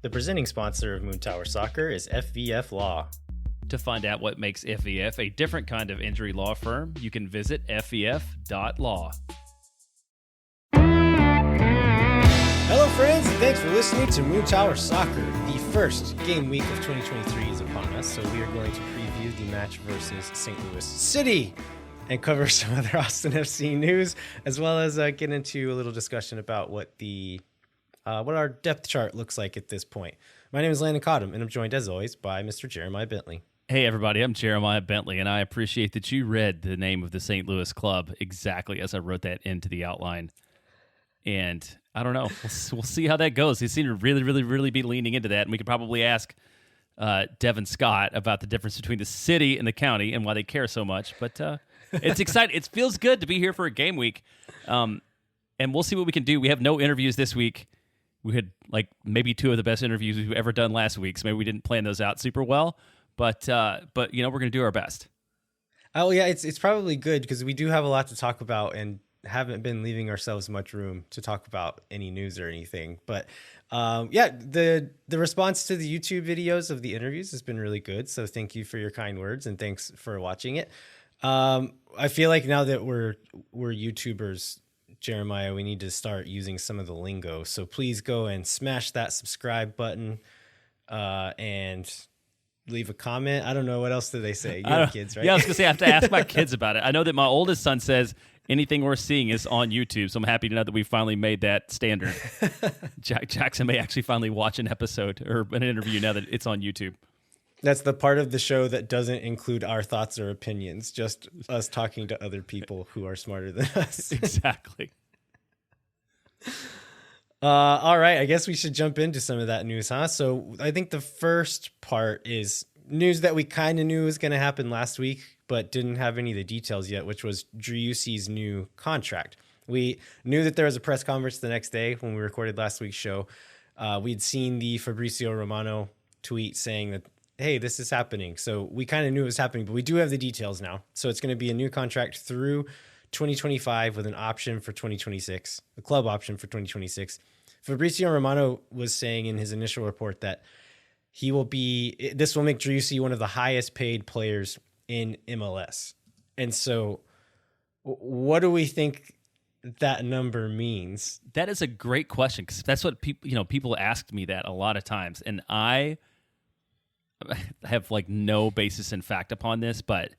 The presenting sponsor of Moon Tower Soccer is FVF Law. To find out what makes FVF a different kind of injury law firm, you can visit fvf.law. Hello, friends, and thanks for listening to Moon Tower Soccer. The first game week of 2023 is upon us, so we are going to preview the match versus St. Louis City and cover some other Austin FC news, as well as get into a little discussion about what our depth chart looks like at this point. My name is Landon, and I'm joined, as always, by Mr. Jeremiah Bentley. Hey, everybody, I'm Jeremiah Bentley, and I appreciate that you read the name of the St. Louis club exactly as I wrote that into the outline. And I don't know. We'll see how that goes. He seemed to really be leaning into that, and we could probably ask Devin Scott about the difference between the city and the county and why they care so much. But it's exciting. It feels good to be here for a game week, and we'll see what we can do. We have no interviews this week. We had maybe two of the best interviews we've ever done last week, so maybe we didn't plan those out super well. But you know, we're going to do our best. Oh yeah, it's probably good because we do have a lot to talk about and haven't been leaving ourselves much room to talk about any news or anything. But the response to the YouTube videos of the interviews has been really good. So thank you for your kind words and thanks for watching it. I feel like now that we're YouTubers, Jeremiah, we need to start using some of the lingo. So please go and smash that subscribe button and leave a comment. I don't know. What else do they say? You have kids, right? Yeah, I was going to say I have to ask my kids about it. I know that my oldest son says anything we're seeing is on YouTube, so I'm happy to know that we finally made that standard. Jackson may actually finally watch an episode or an interview now that it's on YouTube. That's the part of the show that doesn't include our thoughts or opinions, just us talking to other people who are smarter than us. Exactly. All right, I guess we should jump into some of that news, huh? So I think the first part is news that we kind of knew was going to happen last week, but didn't have any of the details yet, which was Driussi's new contract. We knew that there was a press conference the next day when we recorded last week's show. We'd seen the Fabrizio Romano tweet saying that, hey, this is happening. So we kind of knew it was happening, but we do have the details now. So it's going to be a new contract through 2025 with an option for 2026, a club option for 2026. Fabrizio Romano was saying in his initial report that this will make Driussi one of the highest paid players in MLS. And so what do we think that number means? That is a great question because that's what people asked me that a lot of times. And I have no basis in fact upon this, but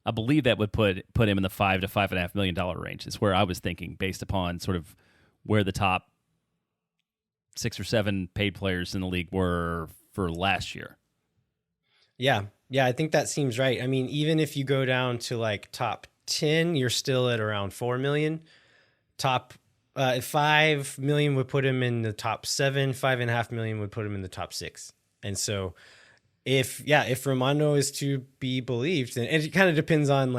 I believe that would put him in the $5 to $5.5 million range. Is where I was thinking based upon sort of where the top 6 or 7 paid players in the league were for last year. Yeah, I think that seems right. I mean, even if you go down to top 10, you're still at around 4 million. Top 5 million would put him in the top 7, 5.5 million would put him in the top 6. And so if Romano is to be believed, and it kind of depends on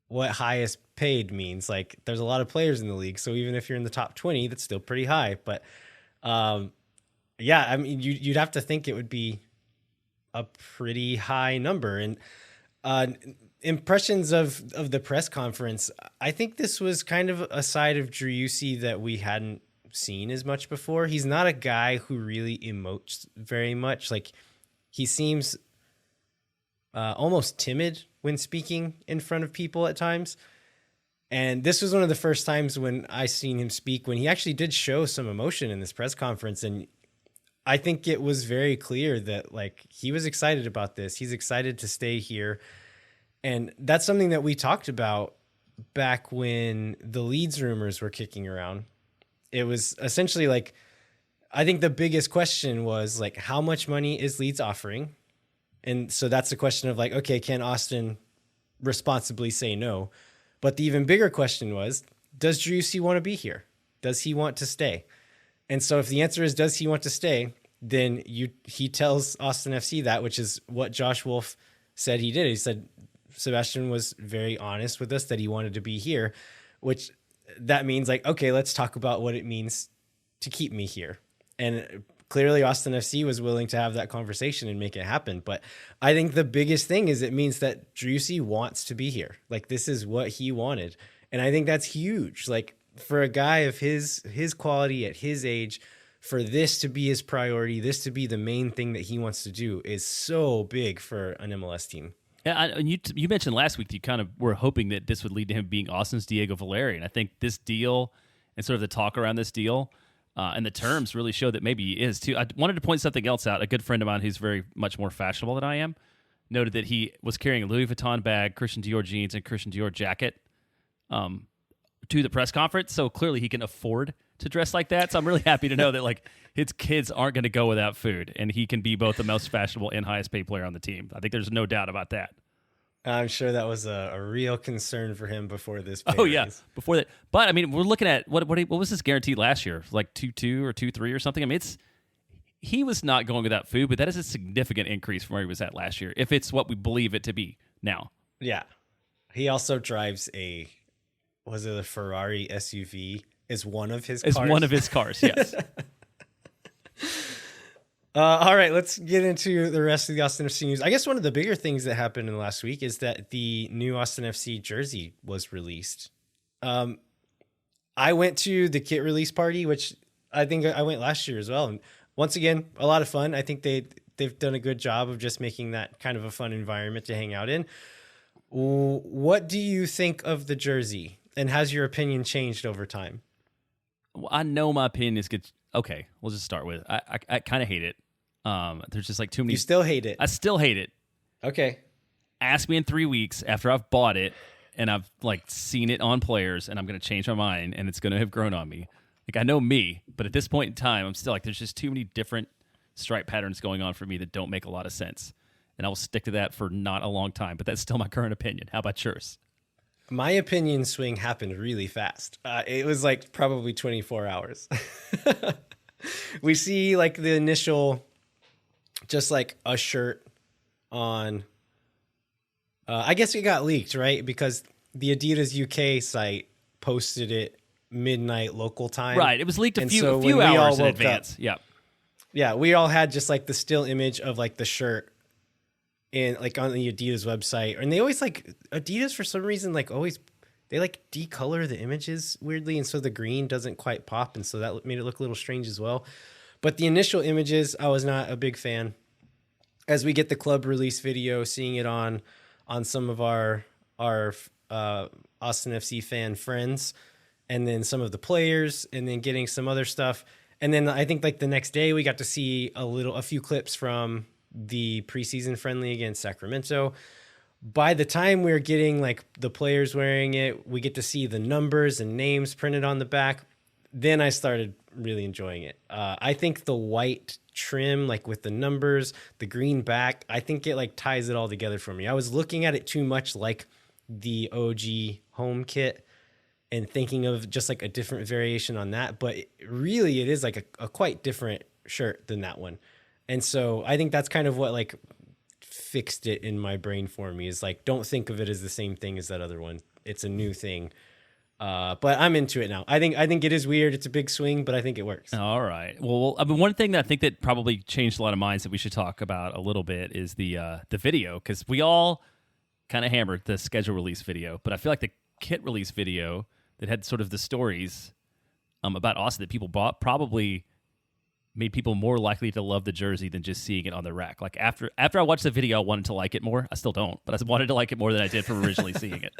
what highest paid means. There's a lot of players in the league, so even if you're in the top 20, that's still pretty high. But I mean, you'd have to think it would be a pretty high number. And impressions of the press conference, I think this was kind of a side of Driussi that we hadn't seen as much before. He's not a guy who really emotes very much. He seems almost timid when speaking in front of people at times. And this was one of the first times when I seen him speak, when he actually did show some emotion in this press conference. And I think it was very clear that he was excited about this. He's excited to stay here. And that's something that we talked about back when the Leeds rumors were kicking around. It was essentially I think the biggest question was how much money is Leeds offering? And so that's the question of okay, can Austin responsibly say no? But the even bigger question was, does Driussi want to be here? Does he want to stay? And so if the answer is, does he want to stay? Then he tells Austin FC that, which is what Josh Wolf said he did. He said Sebastian was very honest with us that he wanted to be here, which that means okay, let's talk about what it means to keep me here. And clearly Austin FC was willing to have that conversation and make it happen. But I think the biggest thing is it means that Driussi wants to be here. This is what he wanted. And I think that's huge. For a guy of his quality at his age, for this to be his priority, this to be the main thing that he wants to do is so big for an MLS team. Yeah, and you mentioned last week that you kind of were hoping that this would lead to him being Austin's Diego Valeri, and I think this deal and sort of the talk around this deal and the terms really show that maybe he is too. I wanted to point something else out. A good friend of mine who's very much more fashionable than I am noted that he was carrying a Louis Vuitton bag, Christian Dior jeans, and Christian Dior jacket to the press conference. So clearly he can afford to dress like that. So I'm really happy to know that like his kids aren't going to go without food, and he can be both the most fashionable and highest paid player on the team. I think there's no doubt about that. I'm sure that was a real concern for him before this. Oh yeah, before that. But I mean, we're looking at what was his guarantee last year? Like 2.2 or 2.3 or something. I mean, he was not going without food, but that is a significant increase from where he was at last year, if it's what we believe it to be now. Yeah, he also drives a Ferrari SUV? Is one of his cars? Is one of his cars? Yes. All right, let's get into the rest of the Austin FC news. I guess one of the bigger things that happened in the last week is that the new Austin FC jersey was released. I went to the kit release party, which I think I went last year as well. And once again, a lot of fun. I think they've done a good job of just making that kind of a fun environment to hang out in. What do you think of the jersey? And has your opinion changed over time? Well, I know my opinion is good. Okay, we'll just start with I kind of hate it. There's just like too many. You still hate it? I still hate it. Okay. Ask me in 3 weeks after I've bought it and I've like seen it on players, and I'm going to change my mind, and it's going to have grown on me. Like, I know me, but at this point in time, I'm still like, there's just too many different stripe patterns going on for me that don't make a lot of sense. And I will stick to that for not a long time, but that's still my current opinion. How about yours? My opinion swing happened really fast. It was like probably 24 hours. We see like the initial, just like a shirt on, I guess it got leaked, right? Because the Adidas UK site posted it midnight local time. Right. It was leaked a few we hours in woke advance. Up, yeah. Yeah. We all had just like the still image of like the shirt in like on the Adidas website. And they always like Adidas for some reason, like always they like decolor the images weirdly. And so the green doesn't quite pop. And so that made it look a little strange as well. But the initial images, I was not a big fan. As we get the club release video, seeing it on some of our Austin FC fan friends, and then some of the players, and then getting some other stuff. And then I think like the next day we got to see a few clips from the preseason friendly against Sacramento. By the time we're getting like the players wearing it, we get to see the numbers and names printed on the back. Then I started really enjoying it. I think the white trim, like with the numbers, the green back, I think it like ties it all together for me. I was looking at it too much like the OG home kit and thinking of just like a different variation on that. But really it is like a quite different shirt than that one. And so I think that's kind of what like fixed it in my brain for me, is like, don't think of it as the same thing as that other one. It's a new thing. But I'm into it now. I think it is weird. It's a big swing, but I think it works. All right. Well, I mean, one thing that I think that probably changed a lot of minds that we should talk about a little bit is the video, because we all kind of hammered the schedule release video, but I feel like the kit release video that had sort of the stories about Austin that people bought probably made people more likely to love the jersey than just seeing it on the rack. Like after I watched the video, I wanted to like it more. I still don't, but I wanted to like it more than I did from originally seeing it.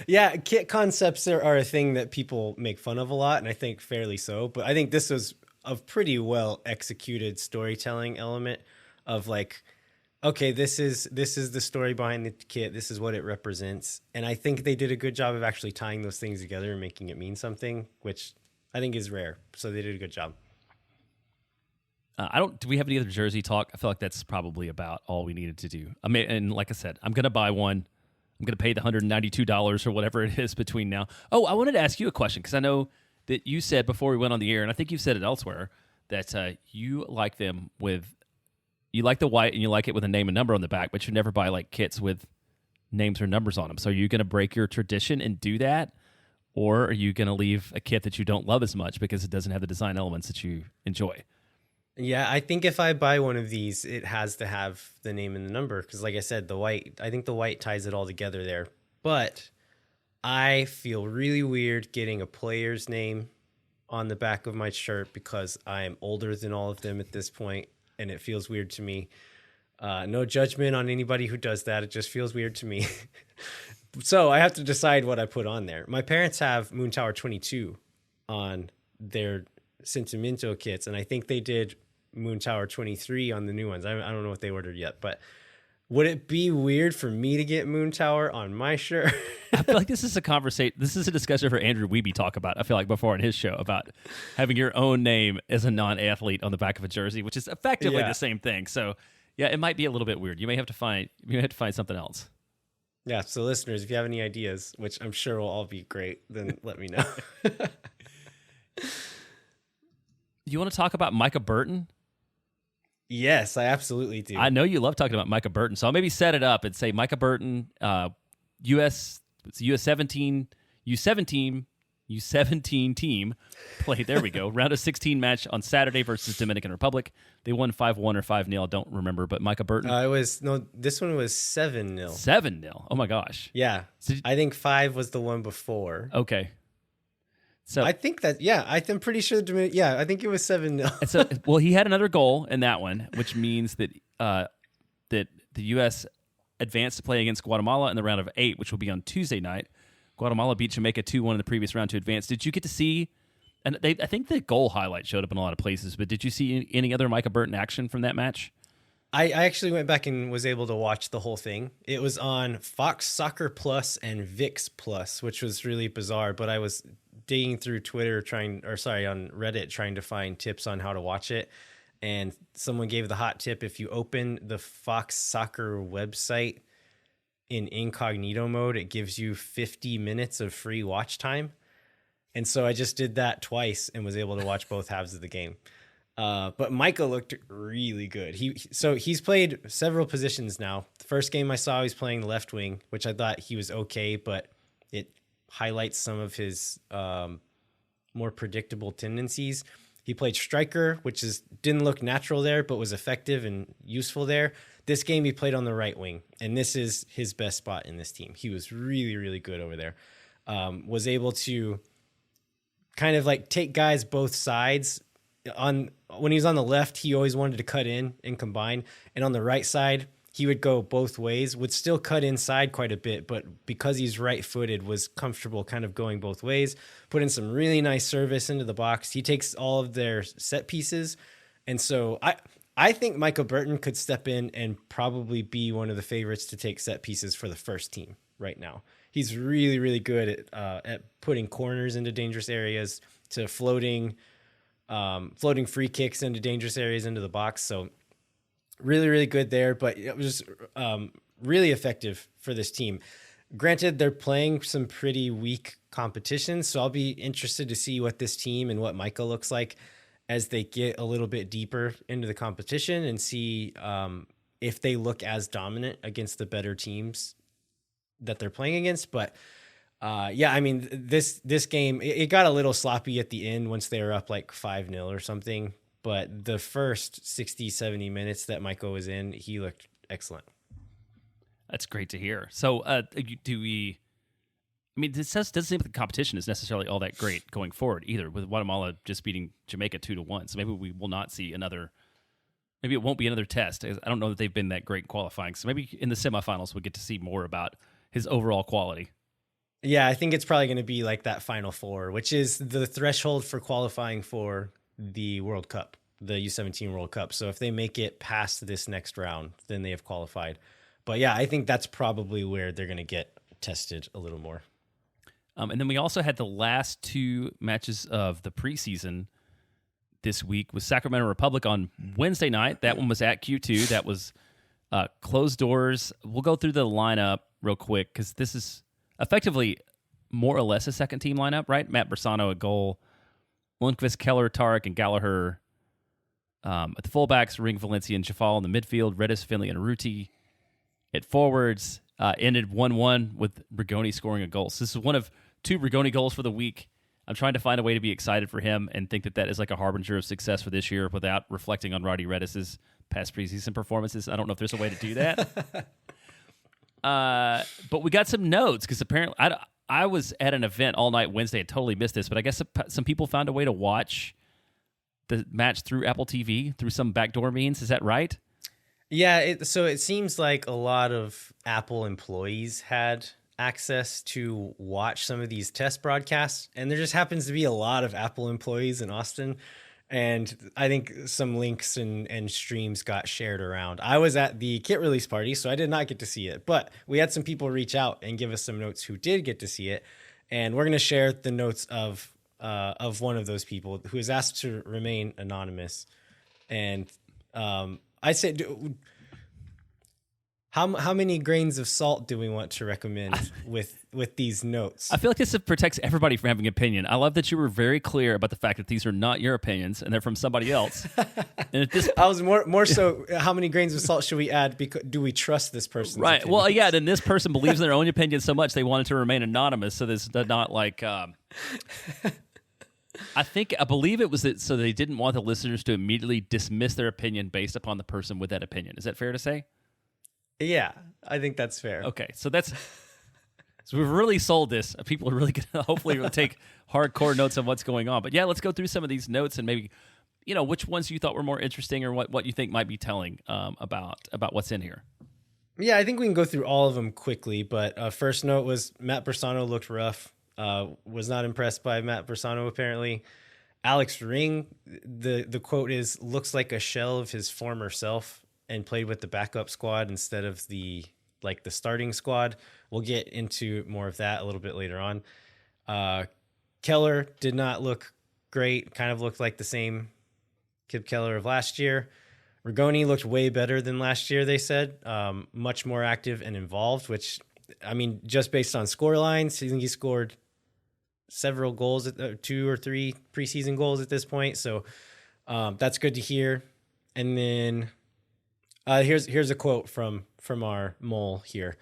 Yeah, kit concepts are a thing that people make fun of a lot, and I think fairly so. But I think this was a pretty well executed storytelling element of like, okay, this is the story behind the kit. This is what it represents, and I think they did a good job of actually tying those things together and making it mean something, which I think is rare. So they did a good job. Do we have any other jersey talk? I feel like that's probably about all we needed to do. I mean, and like I said, I'm gonna buy one. I'm going to pay the $192 or whatever it is between now. Oh, I wanted to ask you a question, because I know that you said before we went on the air, and I think you've said it elsewhere, that you like the white and you like it with a name and number on the back, but you never buy like kits with names or numbers on them. So are you going to break your tradition and do that? Or are you going to leave a kit that you don't love as much because it doesn't have the design elements that you enjoy? Yeah, I think if I buy one of these, it has to have the name and the number, because like I said, I think the white ties it all together there. But I feel really weird getting a player's name on the back of my shirt because I am older than all of them at this point, and it feels weird to me. No judgment on anybody who does that. It just feels weird to me. So I have to decide what I put on there. My parents have Moon Tower 22 on their Sentimento kits, and I think they did Moon Tower 23 on the new ones. I don't know what they ordered yet, but would it be weird for me to get Moon Tower on my shirt? I feel like this is a conversation. This is a discussion for Andrew Wiebe talk about. I feel like before on his show about having your own name as a non-athlete on the back of a jersey, which is effectively the same thing. So yeah, it might be a little bit weird. You may have to find something else. Yeah. So listeners, if you have any ideas, which I'm sure will all be great, then let me know. You want to talk about Micah Burton? Yes, I absolutely do. I know you love talking about Micah Burton, so I'll maybe set it up and say Micah Burton, US 17 U17 team played. There we go. Round of 16 match on Saturday versus Dominican Republic. They won 5-1 or 5-0. I don't remember, but Micah Burton. This one was 7-0. 7-0. Oh my gosh. Yeah, so, I think 5 was the one before. Okay. So I think that, I'm pretty sure. I think it was 7-0. So, well, he had another goal in that one, which means that that the U.S. advanced to play against Guatemala in the round of 8, which will be on Tuesday night. Guatemala beat Jamaica 2-1 in the previous round to advance. Did you get to see? And I think the goal highlight showed up in a lot of places, but did you see any other Micah Burton action from that match? I actually went back and was able to watch the whole thing. It was on Fox Soccer Plus and VIX Plus, which was really bizarre, but I was digging through Twitter on Reddit trying to find tips on how to watch it, and someone gave the hot tip: if you open the Fox Soccer website in incognito mode, it gives you 50 minutes of free watch time. And so I just did that twice and was able to watch both halves of the game. But Micah looked really good. He's played several positions now. The first game I saw, he was playing the left wing, which I thought he was okay, but it highlights some of his more predictable tendencies. He played striker, which didn't look natural there, but was effective and useful there. This game he played on the right wing, and this is his best spot in this team. He was really, really good over there. Was able to kind of like take guys both sides. When he was on the left, he always wanted to cut in and combine, and on the right side, he would go both ways, would still cut inside quite a bit, but because he's right-footed, was comfortable kind of going both ways, put in some really nice service into the box. He takes all of their set pieces, and so I think Micah Burton could step in and probably be one of the favorites to take set pieces for the first team right now. He's really, really good at putting corners into dangerous areas, to floating free kicks into dangerous areas into the box, so really, really good there, but it was just really effective for this team. Granted, they're playing some pretty weak competition, so I'll be interested to see what this team and what Micah looks like as they get a little bit deeper into the competition and see if they look as dominant against the better teams that they're playing against. But I mean, this game, it got a little sloppy at the end once they were up like 5-0 or something. But the first 60, 70 minutes that Micah was in, he looked excellent. That's great to hear. So this doesn't seem like the competition is necessarily all that great going forward either, with Guatemala just beating Jamaica 2-1. So maybe we will not see maybe it won't be another test. I don't know that they've been that great in qualifying. So maybe in the semifinals, we'll get to see more about his overall quality. Yeah, I think it's probably going to be like that Final Four, which is the threshold for qualifying for the World Cup, the U17 World Cup. So if they make it past this next round, then they have qualified. But yeah, I think that's probably where they're going to get tested a little more. And then we also had the last two matches of the preseason this week with Sacramento Republic on Wednesday night. That one was at Q2. That was closed doors. We'll go through the lineup real quick because this is effectively more or less a second team lineup, right? Matt Bersano at goal, Lundqvist, Keller, Tarek, and Gallagher. At the fullbacks, Ring, Valencia, and Jafal in the midfield, Redis, Finley, and Ruti. At forwards, ended 1-1 with Rigoni scoring a goal. So this is one of two Rigoni goals for the week. I'm trying to find a way to be excited for him and think that is like a harbinger of success for this year without reflecting on Roddy Redis's past preseason performances. I don't know if there's a way to do that. But we got some notes because apparently I was at an event all night Wednesday. I totally missed this, but I guess some people found a way to watch the match through Apple TV through some backdoor means. Is that right? Yeah, so it seems like a lot of Apple employees had access to watch some of these test broadcasts, and there just happens to be a lot of Apple employees in Austin, and I think some links and streams got shared around. I was at the kit release party, so I did not get to see it, but we had some people reach out and give us some notes who did get to see it, and we're going to share the notes of one of those people who was asked to remain anonymous. And I said, how many grains of salt do we want to recommend with these notes? I feel like this protects everybody from having an opinion. I love that you were very clear about the fact that these are not your opinions and they're from somebody else. And at this, I was more so, how many grains of salt should we add? Because do we trust this person? Right. Opinions? Well, yeah. Then this person believes in their own opinion so much they wanted to remain anonymous. So this does not like. I believe it was that so they didn't want the listeners to immediately dismiss their opinion based upon the person with that opinion. Is that fair to say? Yeah, I think that's fair. Okay, so we've really sold this. People are really going to hopefully take hardcore notes on what's going on. But yeah, let's go through some of these notes and maybe, which ones you thought were more interesting or what you think might be telling about what's in here. Yeah, I think we can go through all of them quickly. But first note was Matt Bersano looked rough. Was not impressed by Matt Bersano, apparently. Alex Ring, the quote is, looks like a shell of his former self and played with the backup squad instead of the starting squad. We'll get into more of that a little bit later on. Keller did not look great, kind of looked like the same Kip Keller of last year. Rigoni looked way better than last year, they said. Much more active and involved, which, I mean, just based on score lines, I think he scored several goals, 2 or 3 preseason goals at this point. So that's good to hear. And then here's a quote from our mole here.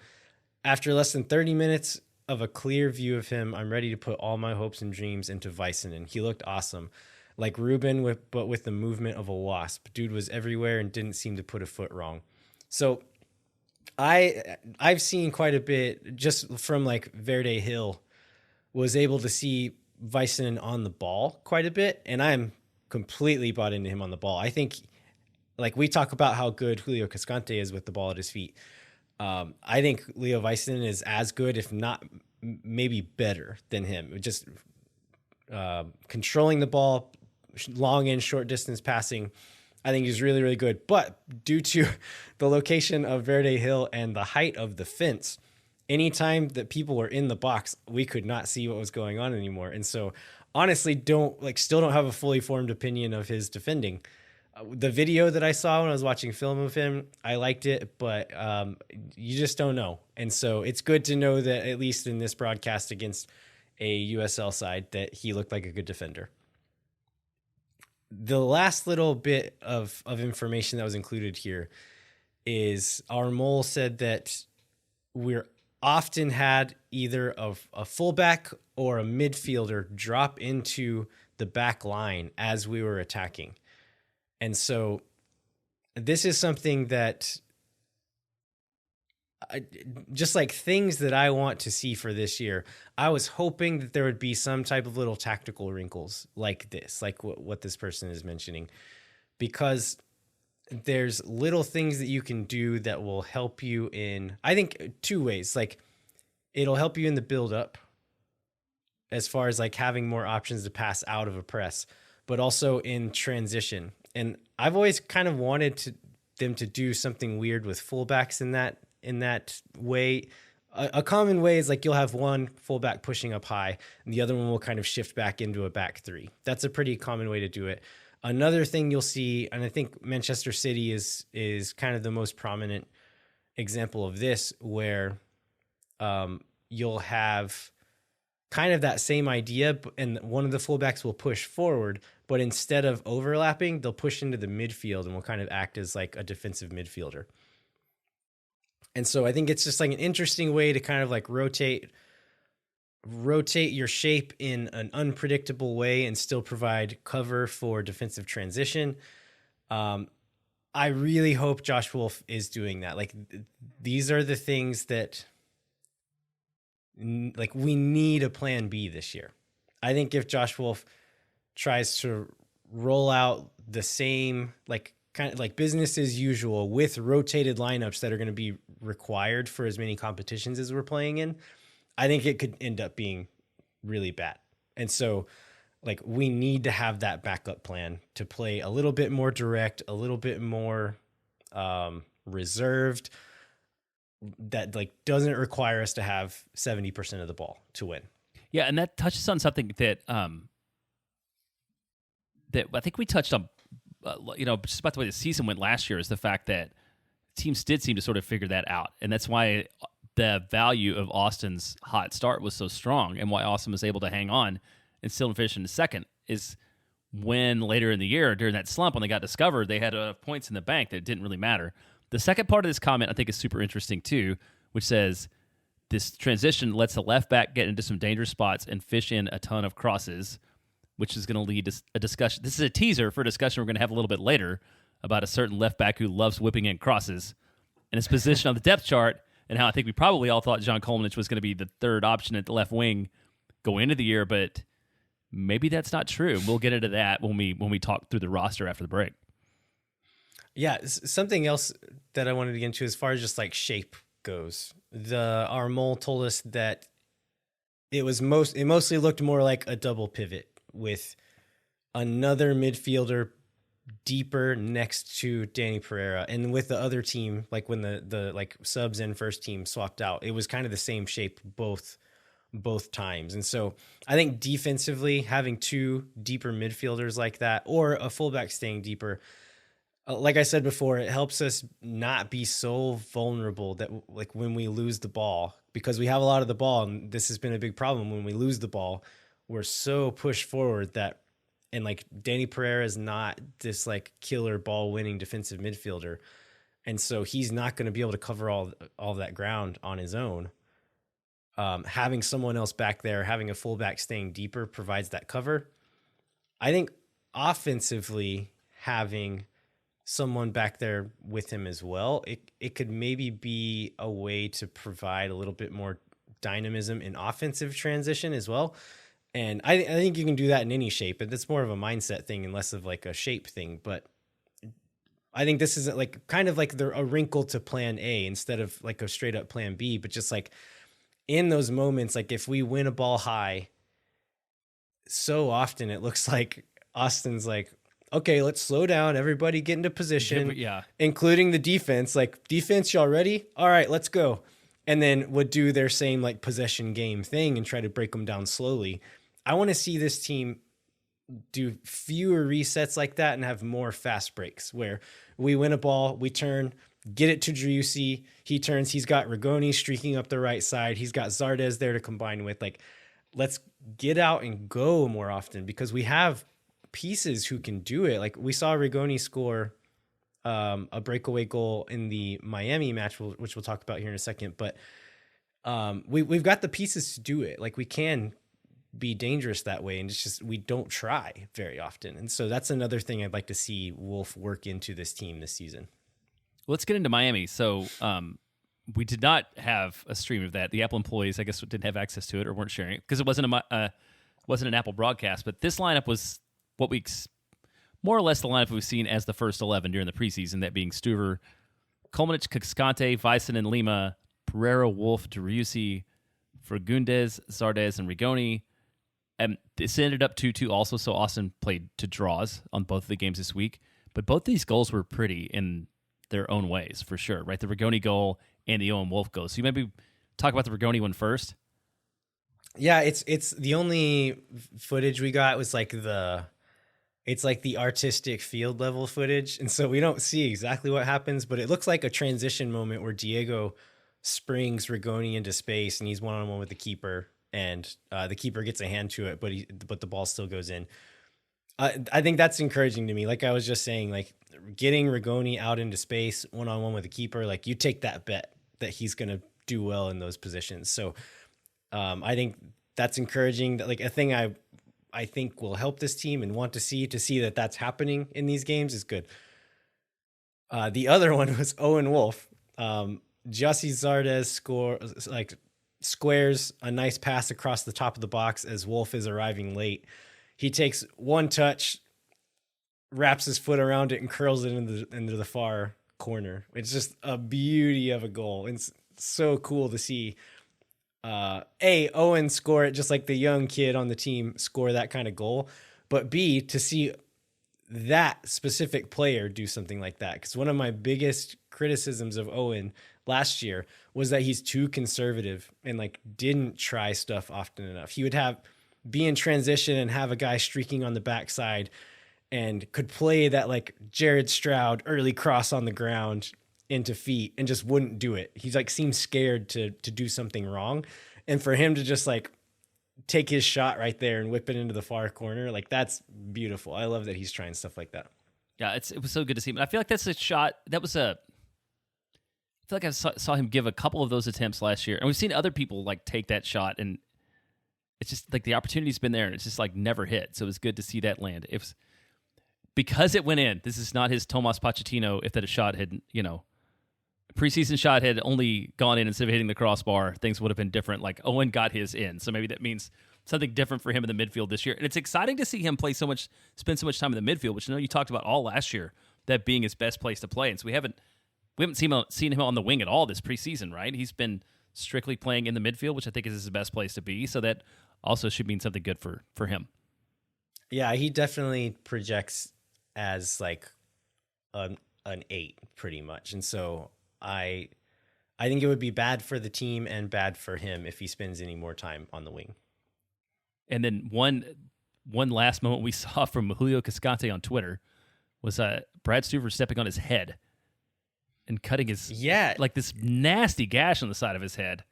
After less than 30 minutes of a clear view of him, I'm ready to put all my hopes and dreams into Väisänen. He looked awesome. Like Ruben, but with the movement of a wasp. Dude was everywhere and didn't seem to put a foot wrong. So I've seen quite a bit just from like Verde Hill, was able to see Väisänen on the ball quite a bit, and I'm completely bought into him on the ball. I think, like we talk about how good Julio Cascante is with the ball at his feet. I think Leo Väisänen is as good, if not maybe better than him. Just controlling the ball, long and short distance passing. I think he's really, really good. But due to the location of Verde Hill and the height of the fence, anytime that people were in the box, we could not see what was going on anymore. And so honestly, still don't have a fully formed opinion of his defending. The video that I saw when I was watching film of him, I liked it, but you just don't know. And so it's good to know that at least in this broadcast against a USL side that he looked like a good defender. The last little bit of information that was included here is our mole said that we're often had either a fullback or a midfielder drop into the back line as we were attacking. And so this is something that just like things that I want to see for this year. I was hoping that there would be some type of little tactical wrinkles like this, like what this person is mentioning, because there's little things that you can do that will help you in, I think, 2 ways. Like, it'll help you in the build up as far as like having more options to pass out of a press, but also in transition. And I've always kind of wanted them to do something weird with fullbacks in that way. A common way is like you'll have one fullback pushing up high and the other one will kind of shift back into a back 3. That's a pretty common way to do it. Another thing you'll see, and I think Manchester City is kind of the most prominent example of this, where you'll have kind of that same idea, and one of the fullbacks will push forward, but instead of overlapping, they'll push into the midfield and will kind of act as like a defensive midfielder. And so I think it's just like an interesting way to kind of like rotate your shape in an unpredictable way and still provide cover for defensive transition. I really hope Josh Wolf is doing that. Like, these are the things that like we need a plan B this year. I think if Josh Wolf tries to roll out the same, like kind of like business as usual with rotated lineups that are going to be required for as many competitions as we're playing in, I think it could end up being really bad. And so like we need to have that backup plan to play a little bit more direct, a little bit more reserved, that like doesn't require us to have 70% of the ball to win. Yeah, and that touches on something that that I think we touched on, just about the way the season went last year, is the fact that teams did seem to sort of figure that out, and that's why the value of Austin's hot start was so strong, and why Austin was able to hang on and still finish in the second is when later in the year during that slump when they got discovered, they had points in the bank that didn't really matter. The second part of this comment I think is super interesting too, which says this transition lets the left back get into some dangerous spots and fish in a ton of crosses, which is going to lead to a discussion. This is a teaser for a discussion we're going to have a little bit later about a certain left back who loves whipping in crosses and his position on the depth chart, and how I think we probably all thought John Kolmanich was going to be the third option at the left wing going into the year, but maybe that's not true. We'll get into that when we talk through the roster after the break. Yeah, something else that I wanted to get into as far as just like shape goes. Our mole told us that it mostly looked more like a double pivot with another midfielder deeper next to Danny Pereira, and with the other team, like when the like subs and first team swapped out, it was kind of the same shape both times. And so I think defensively, having two deeper midfielders like that, or a fullback staying deeper, like I said before, it helps us not be so vulnerable that like when we lose the ball, because we have a lot of the ball, and this has been a big problem. When we lose the ball, we're so pushed forward that, and like Danny Pereira is not this like killer ball winning defensive midfielder. And so he's not going to be able to cover all that ground on his own. Having someone else back there, having a fullback staying deeper provides that cover. I think offensively, having someone back there with him as well, it could maybe be a way to provide a little bit more dynamism in offensive transition as well. And I think you can do that in any shape, and that's more of a mindset thing and less of like a shape thing. But I think this is like kind of like a wrinkle to plan A instead of like a straight up plan B, but just like in those moments, like if we win a ball high, so often it looks like Austin's like, okay, let's slow down. Everybody get into position, including the defense. Like, defense, y'all ready? All right, let's go. And then would do their same like possession game thing and try to break them down slowly. I want to see this team do fewer resets like that and have more fast breaks where we win a ball, we turn, get it to Driussi, he turns, he's got Rigoni streaking up the right side, he's got Zardes there to combine with. Like, let's get out and go more often, because we have pieces who can do it. Like, we saw Rigoni score a breakaway goal in the Miami match, which we'll talk about here in a second. But we've got the pieces to do it. Like, we can be dangerous that way, and it's just we don't try very often. And so that's another thing I'd like to see Wolf work into this team this season. Let's get into Miami. So we did not have a stream of that. The Apple employees, I guess, didn't have access to it or weren't sharing it because it wasn't an Apple broadcast. But this lineup was what we more or less the lineup we've seen as the first 11 during the preseason, that being Stuver, Kolmanich, Cascante, Vyson, and Lima, Pereira, Wolf, Driussi, Fagundes, Zardes, and Rigoni. And this ended up 2-2 also, so Austin played to draws on both of the games this week. But both these goals were pretty in their own ways, for sure, right? The Rigoni goal and the Owen Wolf goal. So you maybe talk about the Rigoni one first. Yeah, it's the only footage we got was like it's like the artistic field level footage. And so we don't see exactly what happens, but it looks like a transition moment where Diego springs Rigoni into space and he's one-on-one with the keeper, and the keeper gets a hand to it, but the ball still goes in. I think that's encouraging to me. Like I was just saying, like getting Rigoni out into space one-on-one with the keeper, like you take that bet that he's going to do well in those positions. So I think that's encouraging. That like a thing I think will help this team and want to see that that's happening in these games is good. The other one was Owen Wolf. Jussi Zardes squares a nice pass across the top of the box as Wolf is arriving late. He takes one touch, wraps his foot around it, and curls it into the far corner. It's just a beauty of a goal. It's so cool to see Owen score it, just like the young kid on the team score that kind of goal, but B, to see that specific player do something like that. Because one of my biggest criticisms of Owen last year was that he's too conservative and like didn't try stuff often enough. He would be in transition and have a guy streaking on the backside and could play that like Jared Stroud early cross on the ground into feet and just wouldn't do it. He's like seemed scared to do something wrong. And for him to just like take his shot right there and whip it into the far corner, like that's beautiful. I love that he's trying stuff like that. Yeah, it was so good to see him. And I feel like that's a shot that was I feel like I saw him give a couple of those attempts last year, and we've seen other people like take that shot, and it's just like the opportunity's been there, and it's just like never hit. So it was good to see that land. It was because it went in. This is not his Tomas Pochettino. If that a shot had, preseason shot had only gone in instead of hitting the crossbar, things would have been different. Like Owen got his in, so maybe that means something different for him in the midfield this year. And it's exciting to see him spend so much time in the midfield, which I know you talked about all last year, that being his best place to play. And so we haven't seen him on the wing at all this preseason, right? He's been strictly playing in the midfield, which I think is his best place to be. So that also should mean something good for him. Yeah, he definitely projects as like an 8 pretty much. And so I think it would be bad for the team and bad for him if he spends any more time on the wing. And then one last moment we saw from Julio Cascante on Twitter was Brad Stuver stepping on his head and cutting his like this nasty gash on the side of his head.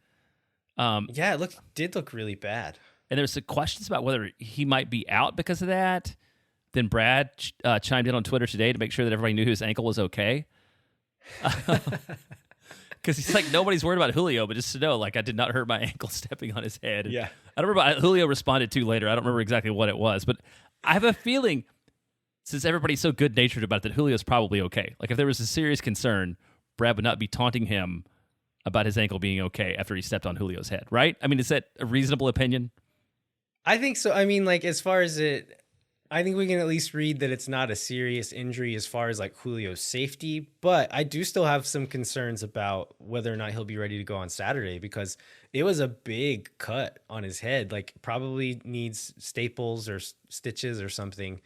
It did look really bad. And there's some questions about whether he might be out because of that. Then Brad chimed in on Twitter today to make sure that everybody knew his ankle was okay. Because he's like, nobody's worried about Julio, but just to know, like, I did not hurt my ankle stepping on his head. Yeah. I don't remember. Julio responded to later. I don't remember exactly what it was, but I have a feeling, since everybody's so good-natured about it, that Julio's probably okay. Like, if there was a serious concern, Brad would not be taunting him about his ankle being okay after he stepped on Julio's head, right? I mean, is that a reasonable opinion? I think so. I mean, like, as far as I think we can at least read that it's not a serious injury as far as like Julio's safety, but I do still have some concerns about whether or not he'll be ready to go on Saturday, because it was a big cut on his head, like probably needs staples or stitches or something.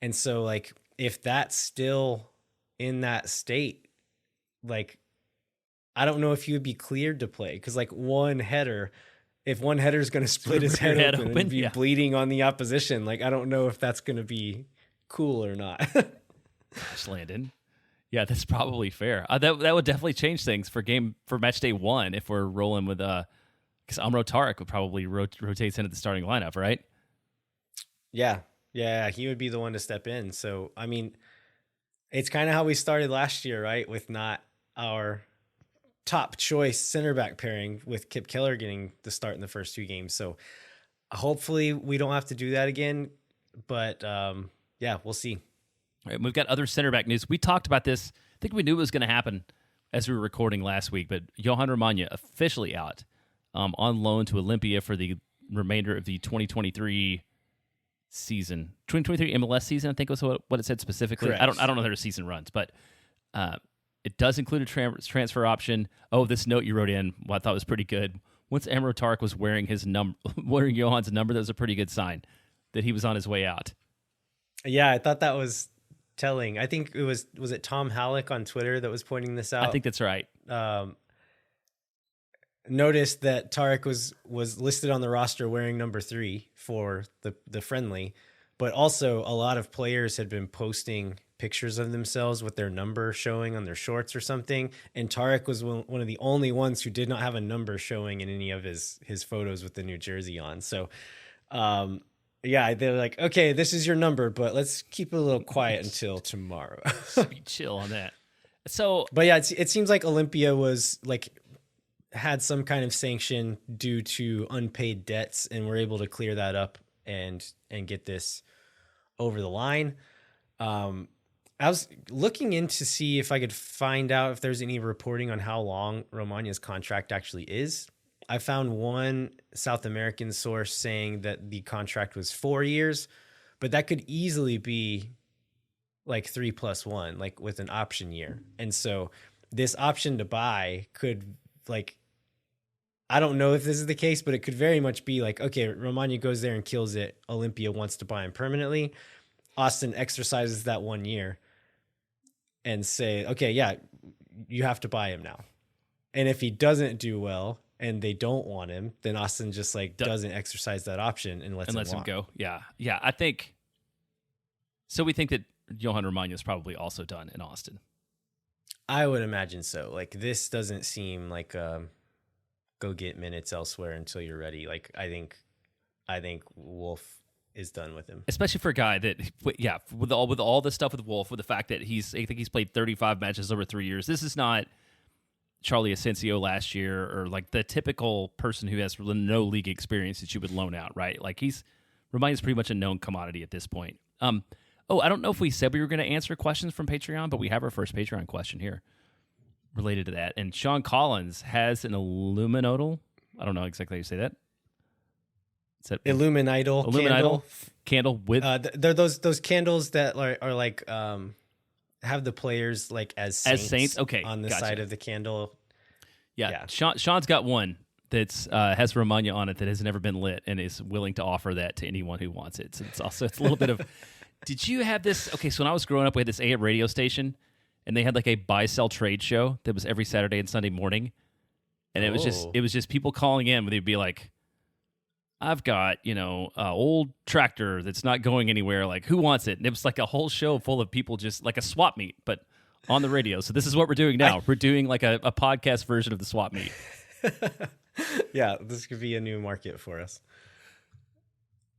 And so like, if that's still in that state, like, I don't know if he would be cleared to play. Cause like if one header is going to split his head open and be bleeding on the opposition, like, I don't know if that's going to be cool or not. Gosh, Landon. Yeah, that's probably fair. That would definitely change things for match day 1 if we're rolling with, because Amro Tarek would probably rotates into the starting lineup, right? Yeah, he would be the one to step in. So, I mean, it's kind of how we started last year, right? With not our top choice center back pairing, with Kip Keller getting the start in the first 2 games. So hopefully we don't have to do that again, but we'll see. All right, we've got other center back news. We talked about this. I think we knew it was going to happen as we were recording last week, but Johan Romaña officially out on loan to Olympia for the remainder of the 2023 season. 2023 MLS season, I think was what it said specifically. Correct. I don't know how their season runs, but it does include a transfer option. Oh, this note you wrote in, I thought was pretty good. Once Amro Tarek was wearing wearing Johan's number, that was a pretty good sign that he was on his way out. Yeah, I thought that was telling. I think it was it Tom Halleck on Twitter that was pointing this out? I think that's right. Noticed that Tarek was listed on the roster wearing number 3 for the friendly, but also a lot of players had been posting pictures of themselves with their number showing on their shorts or something, and Tarek was one of the only ones who did not have a number showing in any of his photos with the new jersey on. So they're like, okay, this is your number, but let's keep it a little quiet until tomorrow. Be chill on that. So, but yeah, it seems like Olympia was like had some kind of sanction due to unpaid debts, and we're able to clear that up and get this over the line. I was looking in to see if I could find out if there's any reporting on how long Romaña's contract actually is. I found one South American source saying that the contract was 4 years, but that could easily be like 3+1, like with an option year. And so this option to buy could, like, I don't know if this is the case, but it could very much be like, okay, Romaña goes there and kills it. Olympia wants to buy him permanently. Austin exercises that 1 year and say, okay, yeah, you have to buy him now. And if he doesn't do well and they don't want him, then Austin just like doesn't exercise that option and lets him go. Yeah. Yeah. I think so. We think that Johan Romaña is probably also done in Austin. I would imagine so. Like, this doesn't seem like go get minutes elsewhere until you're ready. Like, I think Wolf is done with him, especially for a guy that, yeah, with all the stuff with Wolf, with the fact that I think he's played 35 matches over 3 years. This is not Charlie Asensio last year, or like the typical person who has no league experience that you would loan out, right? Like, Romaña's pretty much a known commodity at this point. I don't know if we said we were going to answer questions from Patreon, but we have our first Patreon question here related to that. And Sean Collins has an Illuminodal. I don't know exactly how you say that. Is that Illuminidal candle with they're those candles that are like have the players like as saints okay, on the side of the candle. Yeah. Sean's got one that's has Romaña on it that has never been lit and is willing to offer that to anyone who wants it. So it's a little bit of. Did you have this? Okay, so when I was growing up, we had this AM radio station, and they had like a buy-sell trade show that was every Saturday and Sunday morning, and it was just people calling in, where they'd be like, "I've got old tractor that's not going anywhere. Like, who wants it?" And it was like a whole show full of people, just like a swap meet, but on the radio. So this is what we're doing now. We're doing like a podcast version of the swap meet. Yeah, this could be a new market for us.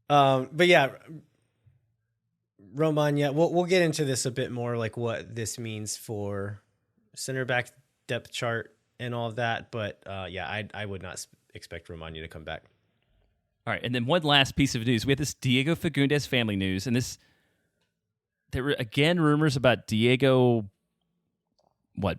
But yeah. Romaña, we'll get into this a bit more, like what this means for center back depth chart and all of that. But I would not expect Romaña to come back. All right, and then one last piece of news: we had this Diego Fagundes family news, and there were again rumors about Diego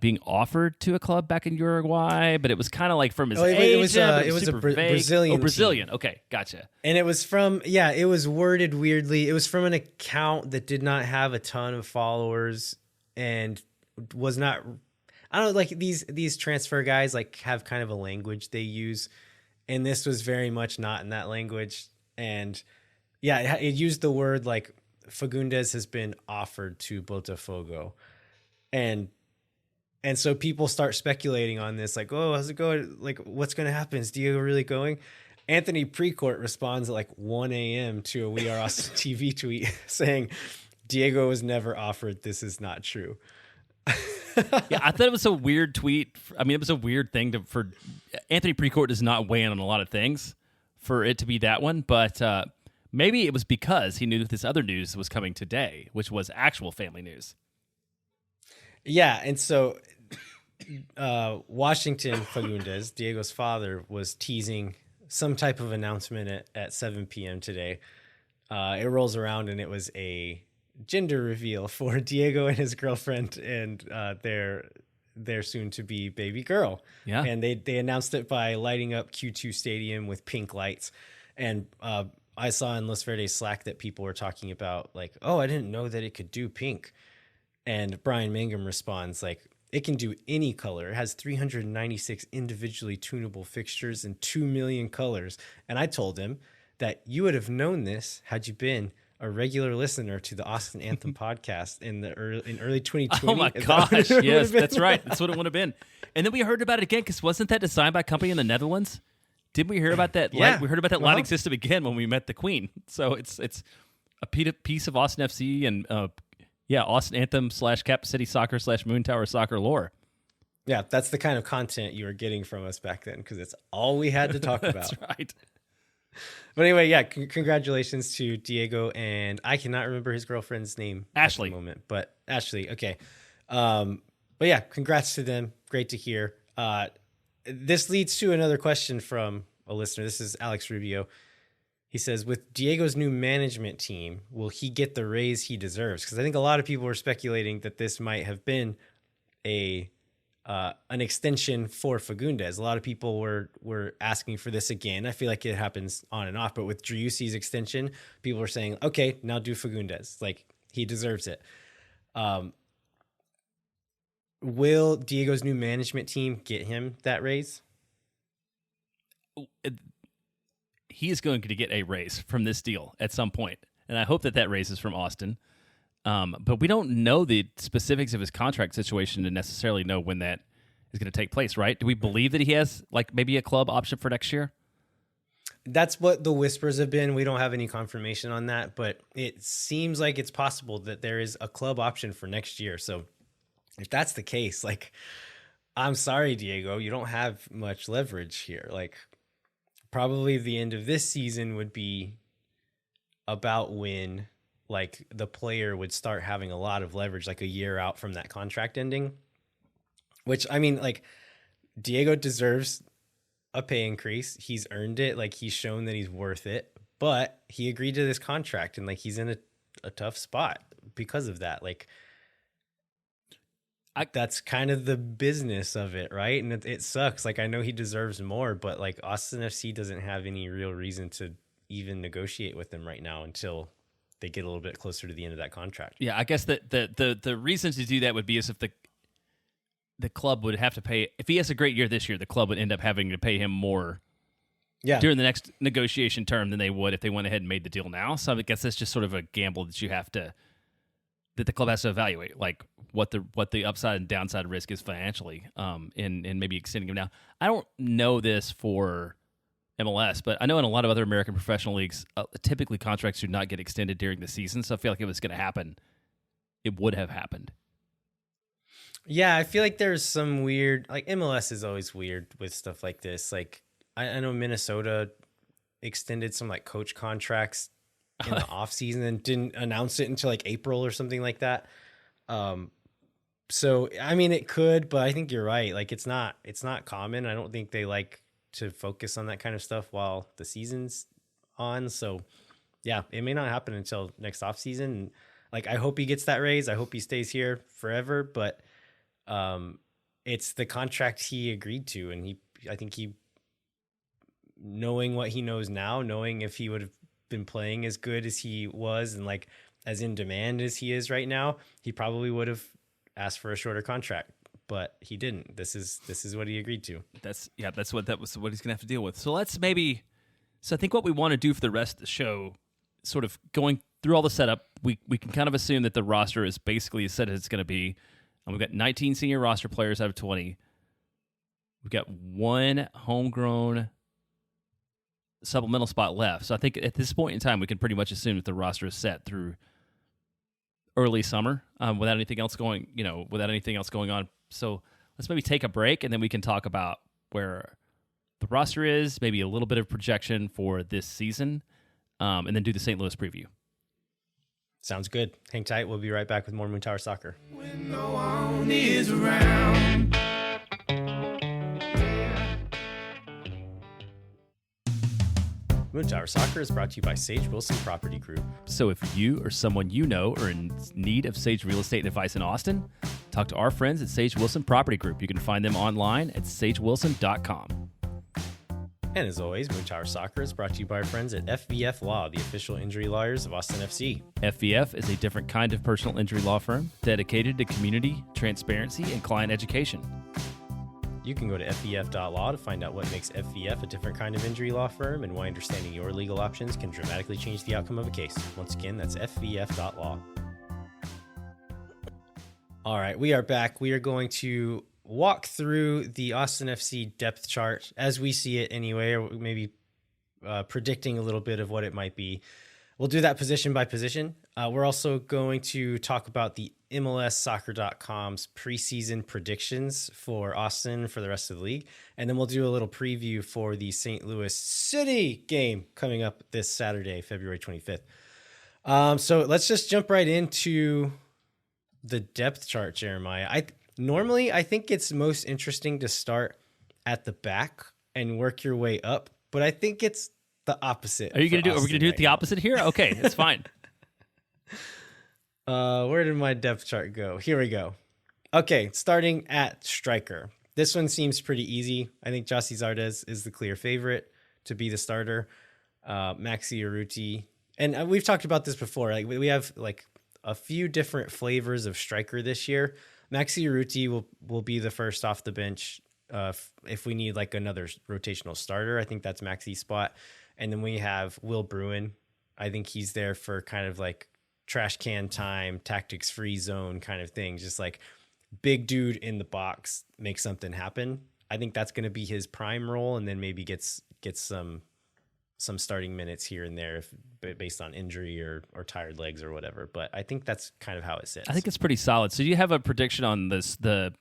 being offered to a club back in Uruguay, but it was kind of like from his age. It was a Brazilian. Oh, Brazilian. Team. Okay, gotcha. And it was from it was worded weirdly. It was from an account that did not have a ton of followers and was not. I don't know, like these transfer guys like have kind of a language they use, and this was very much not in that language. And it used the word like Fagundes has been offered to Botafogo, and so people start speculating on this, like, oh, how's it going? Like, what's going to happen? Is Diego really going? Anthony Precourt responds at like 1 a.m. to a We Are Austin TV tweet saying, Diego was never offered. This is not true. Yeah, I thought it was a weird tweet. I mean, it was a weird thing for Anthony Precourt does not weigh in on a lot of things for it to be that one, but maybe it was because he knew that this other news was coming today, which was actual family news. Yeah, and so Washington Fagundes, Diego's father, was teasing some type of announcement at 7 p.m. today. It rolls around, and it was a gender reveal for Diego and his girlfriend and their soon-to-be baby girl. Yeah. And they announced it by lighting up Q2 Stadium with pink lights. And I saw in Los Verdes Slack that people were talking about, like, oh, I didn't know that it could do pink. And Brian Mangum responds, like, it can do any color. It has 396 individually tunable fixtures and 2 million colors. And I told him that you would have known this had you been a regular listener to the Austin Anthem podcast in early 2020. Oh my gosh, yes, that's right. That's what it would have been. And then we heard about it again, because wasn't that designed by a company in the Netherlands? Didn't we hear about that? Yeah. We heard about that lighting system again when we met the Queen. So it's a piece of Austin FC and Austin Anthem / Cap City Soccer / Moon Tower Soccer lore. Yeah, that's the kind of content you were getting from us back then, because it's all we had to talk about. That's right. But anyway, yeah, congratulations to Diego, and I cannot remember his girlfriend's name Ashley. at the moment, but Ashley, okay. But yeah, congrats to them. Great to hear. This leads to another question from a listener. This is Alex Rubio. He says, with Diego's new management team, will he get the raise he deserves? Because I think a lot of people were speculating that this might have been a an extension for Fagundes. A lot of people were asking for this again. I feel like it happens on and off, but with Driussi's extension, people are saying, okay, now do Fagundes. Like, he deserves it. Will Diego's new management team get him that raise? He is going to get a raise from this deal at some point, and I hope that raise is from Austin. But we don't know the specifics of his contract situation to necessarily know when that is going to take place, right? Do we believe that he has like maybe a club option for next year? That's what the whispers have been. We don't have any confirmation on that, but it seems like it's possible that there is a club option for next year. So if that's the case, like, I'm sorry, Diego, you don't have much leverage here. Like, probably the end of this season would be about when like the player would start having a lot of leverage, like a year out from that contract ending, which, I mean, like, Diego deserves a pay increase. He's earned it. Like, he's shown that he's worth it, but he agreed to this contract, and like, he's in a tough spot because of that. Like, that's kind of the business of it, right? And it sucks. Like, I know he deserves more, but like, Austin FC doesn't have any real reason to even negotiate with him right now until they get a little bit closer to the end of that contract. Yeah, I guess that the reason to do that would be as if the club would have to pay, if he has a great year this year, the club would end up having to pay him more during the next negotiation term than they would if they went ahead and made the deal now. So I guess that's just sort of a gamble that that the club has to evaluate, like what the upside and downside risk is financially, and maybe extending him now. I don't know this for MLS, but I know in a lot of other American professional leagues, typically contracts do not get extended during the season. So I feel like if it was going to happen, it would have happened. Yeah, I feel like there's some weird, like, MLS is always weird with stuff like this. Like, I know Minnesota extended some like coach contracts in the off season and didn't announce it until like April or something like that. So I mean, it could, but I think you're right. Like, it's not common. I don't think they like to focus on that kind of stuff while the season's on. So yeah, it may not happen until next off season. Like, I hope he gets that raise. I hope he stays here forever, but it's the contract he agreed to. And I think he, knowing what he knows now, knowing if he would have been playing as good as he was and like as in demand as he is right now, he probably would have asked for a shorter contract, but he didn't. This is what he agreed to. That's what he's gonna have to deal with. So I think what we want to do for the rest of the show, sort of going through all the setup, we can kind of assume that the roster is basically as set as it's going to be. And we've got 19 senior roster players out of 20. We've got one homegrown supplemental spot left. So I think at this point in time, we can pretty much assume that the roster is set through early summer, without anything else going on. So let's maybe take a break, and then we can talk about where the roster is, maybe a little bit of projection for this season, and then do the St. Louis preview. Sounds good. Hang tight. We'll be right back with more Moon Tower Soccer. When no one is around. Moon Tower Soccer is brought to you by Sage Wilson Property Group. So if you or someone you know are in need of Sage real estate advice in Austin, talk to our friends at Sage Wilson Property Group. You can find them online at sagewilson.com. And as always, Moon Tower Soccer is brought to you by our friends at FVF Law, the official injury lawyers of Austin FC. FVF is a different kind of personal injury law firm dedicated to community, transparency, and client education. You can go to fvf.law to find out what makes FVF a different kind of injury law firm and why understanding your legal options can dramatically change the outcome of a case. Once again, that's fvf.law. All right, we are back. We are going to walk through the Austin FC depth chart as we see it anyway, or maybe predicting a little bit of what it might be. We'll do that position by position. We're also going to talk about the MLSsoccer.com's preseason predictions for Austin for the rest of the league. And then we'll do a little preview for the St. Louis City game coming up this Saturday, February 25th. So let's just jump right into the depth chart, Jeremiah. I think it's most interesting to start at the back and work your way up, but I think it's the opposite. Are we going to do it the opposite here? Okay, it's fine. Where did my depth chart go? Here we go. Okay, starting at striker. This one seems pretty easy. I think Jossie Zardes is the clear favorite to be the starter. Maxi Urruti. And we've talked about this before. Like we have like a few different flavors of striker this year. Maxi Urruti will be the first off the bench if we need like another rotational starter. I think that's Maxi's spot. And then we have Will Bruin. I think he's there for kind of like trash can time, tactics free zone kind of thing. Just like big dude in the box, make something happen. I think that's going to be his prime role, and then maybe gets some starting minutes here and there based on injury or tired legs or whatever. But I think that's kind of how it sits. I think it's pretty solid. So you have a prediction on this the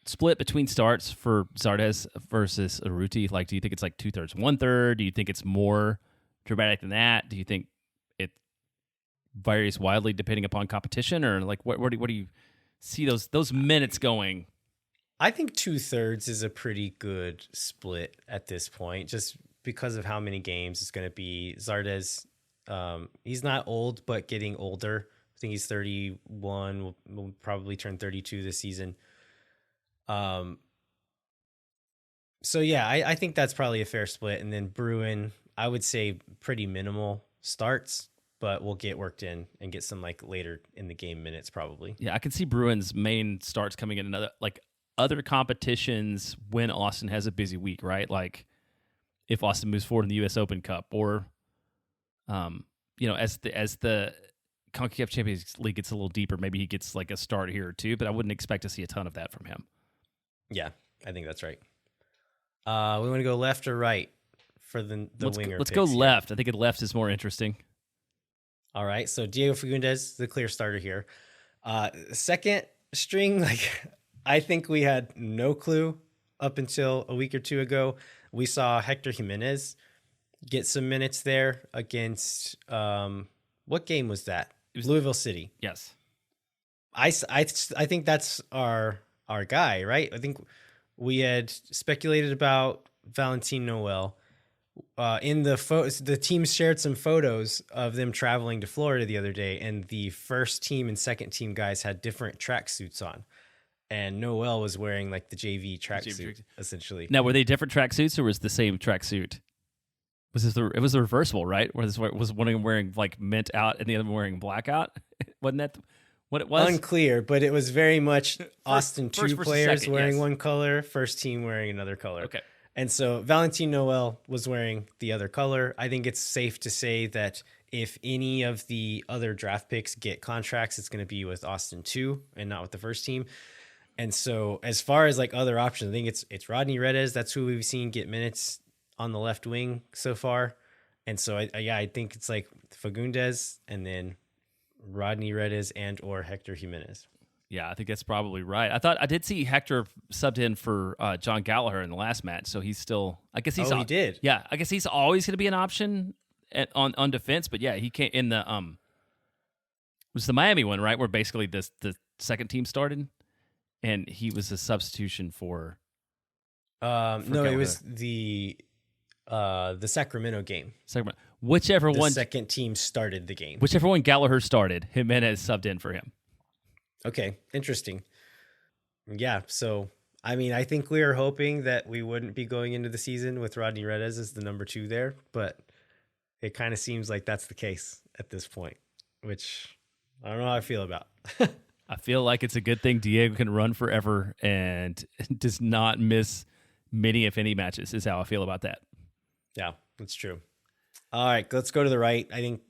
split between starts for Zardes versus Urruti? Like, do you think it's like 2/3, 1/3? Do you think it's more dramatic than that? Do you think it varies wildly depending upon competition, or like what do you see those minutes going? I think 2/3 is a pretty good split at this point, just because of how many games it's going to be. Zardes, he's not old, but getting older. I think he's 31. Will probably turn 32 this season. So yeah, I think that's probably a fair split. And then Bruin, I would say pretty minimal starts, but we'll get worked in and get some like later in the game minutes probably. Yeah, I can see Bruin's main starts coming in another like other competitions when Austin has a busy week, right? Like if Austin moves forward in the U.S. Open Cup, or as the CONCACAF Champions League gets a little deeper, maybe he gets like a start here or two, but I wouldn't expect to see a ton of that from him. Yeah, I think that's right. We want to go left or right for the winger. Let's go left. I think left is more interesting. All right, so Diego Fagundes, the clear starter here. Second string, like I think we had no clue up until a week or two ago. We saw Hector Jimenez get some minutes there against what game was that? It was Louisville City. Yes. I think that's our guy, right? I think we had speculated about Valentin Noel. In the team shared some photos of them traveling to Florida the other day, and the first team and second team guys had different tracksuits on. And Noel was wearing like the JV tracksuit, essentially. Now, were they different tracksuits, or was it the same tracksuit? It was the reversible, right? Where was one of them wearing like mint out and the other one wearing blackout? Wasn't that what it was? Unclear, but it was very much Austin two players second, wearing yes. one color, first team wearing another color. Okay. And so Valentin Noel was wearing the other color. I think it's safe to say that if any of the other draft picks get contracts, it's going to be with Austin 2 and not with the first team. And so as far as like other options, I think it's Rodney Redes. That's who we've seen get minutes on the left wing so far. And so I think it's like Fagundes and then Rodney Redes and or Hector Jimenez. Yeah, I think that's probably right. I did see Hector subbed in for John Gallagher in the last match, so he's still. I guess he's. He did. Yeah, I guess he's always going to be an option on defense. But yeah, he can't in the it was the Miami one, right? Where basically the second team started, and he was a substitution for. No, Gallagher. it was the Sacramento game. Whichever the one. Second team started the game. Whichever one Gallagher started, Jimenez subbed in for him. Okay, interesting. Yeah, so I mean, I think we were hoping that we wouldn't be going into the season with Rodney Redes as the number 2 there, but it kind of seems like that's the case at this point, which I don't know how I feel about. I feel like it's a good thing Diego can run forever and does not miss many, if any, matches, is how I feel about that. Yeah, that's true. All right, let's go to the right. I think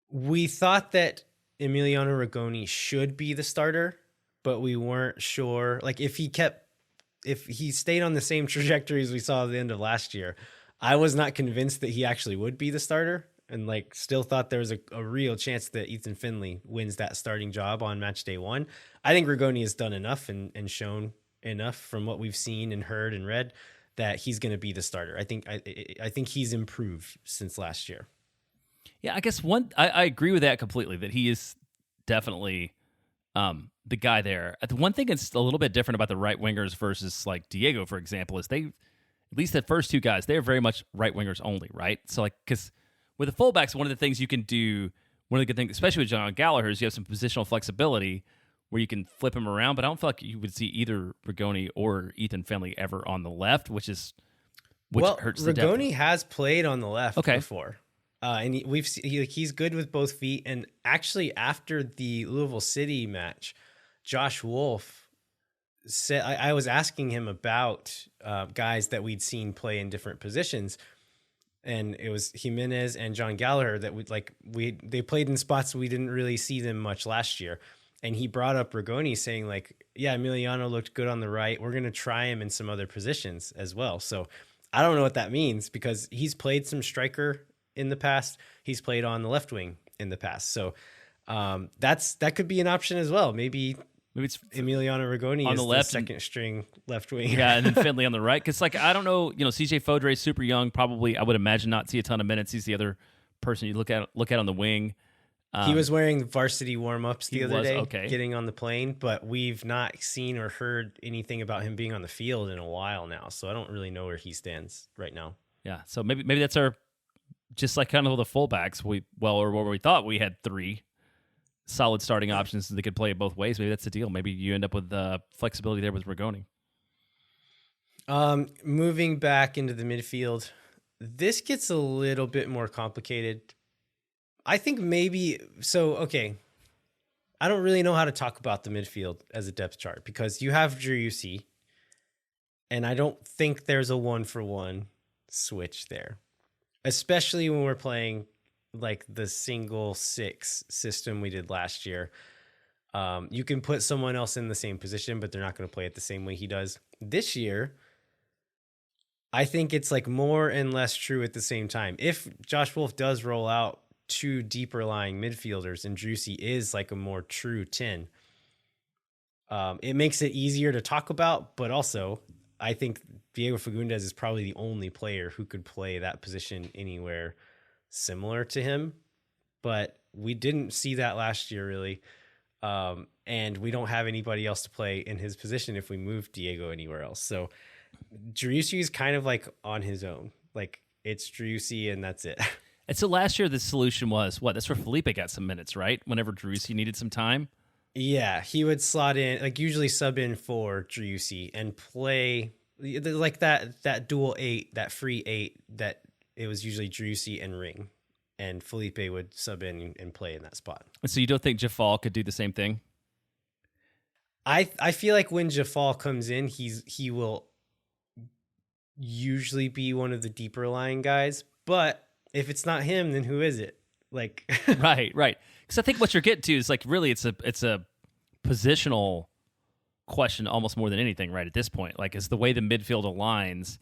we thought that Emiliano Rigoni should be the starter, but we weren't sure. Like if he stayed on the same trajectory as we saw at the end of last year, I was not convinced that he actually would be the starter, and like still thought there was a real chance that Ethan Finley wins that starting job on match day 1. I think Rigoni has done enough and shown enough from what we've seen and heard and read that he's going to be the starter. I think he's improved since last year. Yeah, I guess I agree with that completely, that he is definitely the guy there. The one thing that's a little bit different about the right wingers versus like Diego, for example, is they, at least the first two guys, they're very much right wingers only, right? So like, because with the fullbacks, one of the things you can do one of the good things, especially with John Gallagher, is you have some positional flexibility where you can flip him around. But I don't feel like you would see either Rigoni or Ethan Finley ever on the left, which hurts the depth. Rigoni has played on the left Okay. before. And he's good with both feet. And actually, after the Louisville City match, Josh Wolf said, I was asking him about guys that we'd seen play in different positions. And it was Jimenez and John Gallagher that they played in spots we didn't really see them much last year. And he brought up Rigoni saying like, yeah, Emiliano looked good on the right. We're going to try him in some other positions as well. So I don't know what that means because he's played some striker in the past. He's played on the left wing in the past. So that could be an option as well. Maybe it's Emiliano Rigoni on is the left, second string left wing. Yeah, and then Finley on the right. Because I don't know, CJ Fodre is super young. Probably, I would imagine not see a ton of minutes. He's the other person you look at on the wing. He was wearing varsity warm-ups the other day, okay, getting on the plane, but we've not seen or heard anything about him being on the field in a while now. So I don't really know where he stands right now. Yeah, so maybe that's our, just like kind of the fullbacks. We thought we had three solid starting options that could play it both ways. Maybe that's the deal. Maybe you end up with flexibility there with Rigoni. Moving back into the midfield, this gets a little bit more complicated. I think okay. I don't really know how to talk about the midfield as a depth chart because you have Driussi, and I don't think there's a 1-for-1 switch there, especially when we're playing like the single 6 system we did last year. You can put someone else in the same position, but they're not going to play it the same way he does. This year, I think it's like more and less true at the same time. If Josh Wolf does roll out 2 deeper lying midfielders and Driussi is like a more true 10, it makes it easier to talk about, but also I think Diego Fagundes is probably the only player who could play that position anywhere similar to him, but we didn't see that last year really. And we don't have anybody else to play in his position if we move Diego anywhere else. So Driussi is kind of like on his own. Like it's Driussi and that's it. And so last year the solution was what? That's where Felipe got some minutes, right? Whenever Driussi needed some time. Yeah, he would slot in, like usually sub in for Driussi and play like that dual 8, that free 8 that it was usually Driussi and Ring, and Felipe would sub in and play in that spot. And so you don't think Jafal could do the same thing? I feel like when Jafal comes in, he will usually be one of the deeper lying guys, but if it's not him, then who is it? Like right. Because I think what you're getting to is like really it's a positional question almost more than anything, right? At this point, like is the way the midfield aligns.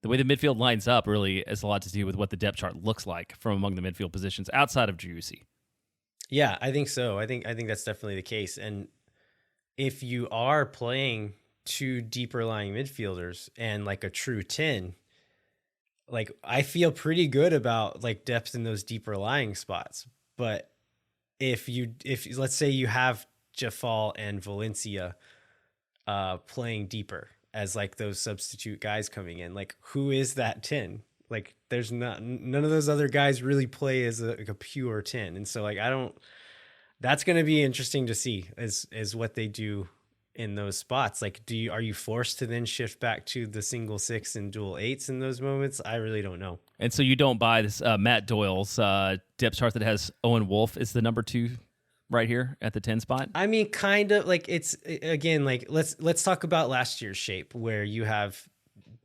The way the midfield lines up really has a lot to do with what the depth chart looks like from among the midfield positions outside of Driussi. Yeah, I think so. I think that's definitely the case. And if you are playing 2 deeper lying midfielders and like a true 10, like I feel pretty good about like depth in those deeper lying spots. But if let's say you have Jafal and Valencia playing deeper as like those substitute guys coming in, like who is that 10? Like there's none of those other guys really play as a pure 10. And so like that's going to be interesting to see is what they do in those spots. Like are you forced to then shift back to the single 6 and dual 8s in those moments? I really don't know. And so you don't buy this Matt Doyle's depth chart that has Owen Wolf is the number 2 right here at the 10 spot? I mean, kind of like it's again, like let's talk about last year's shape where you have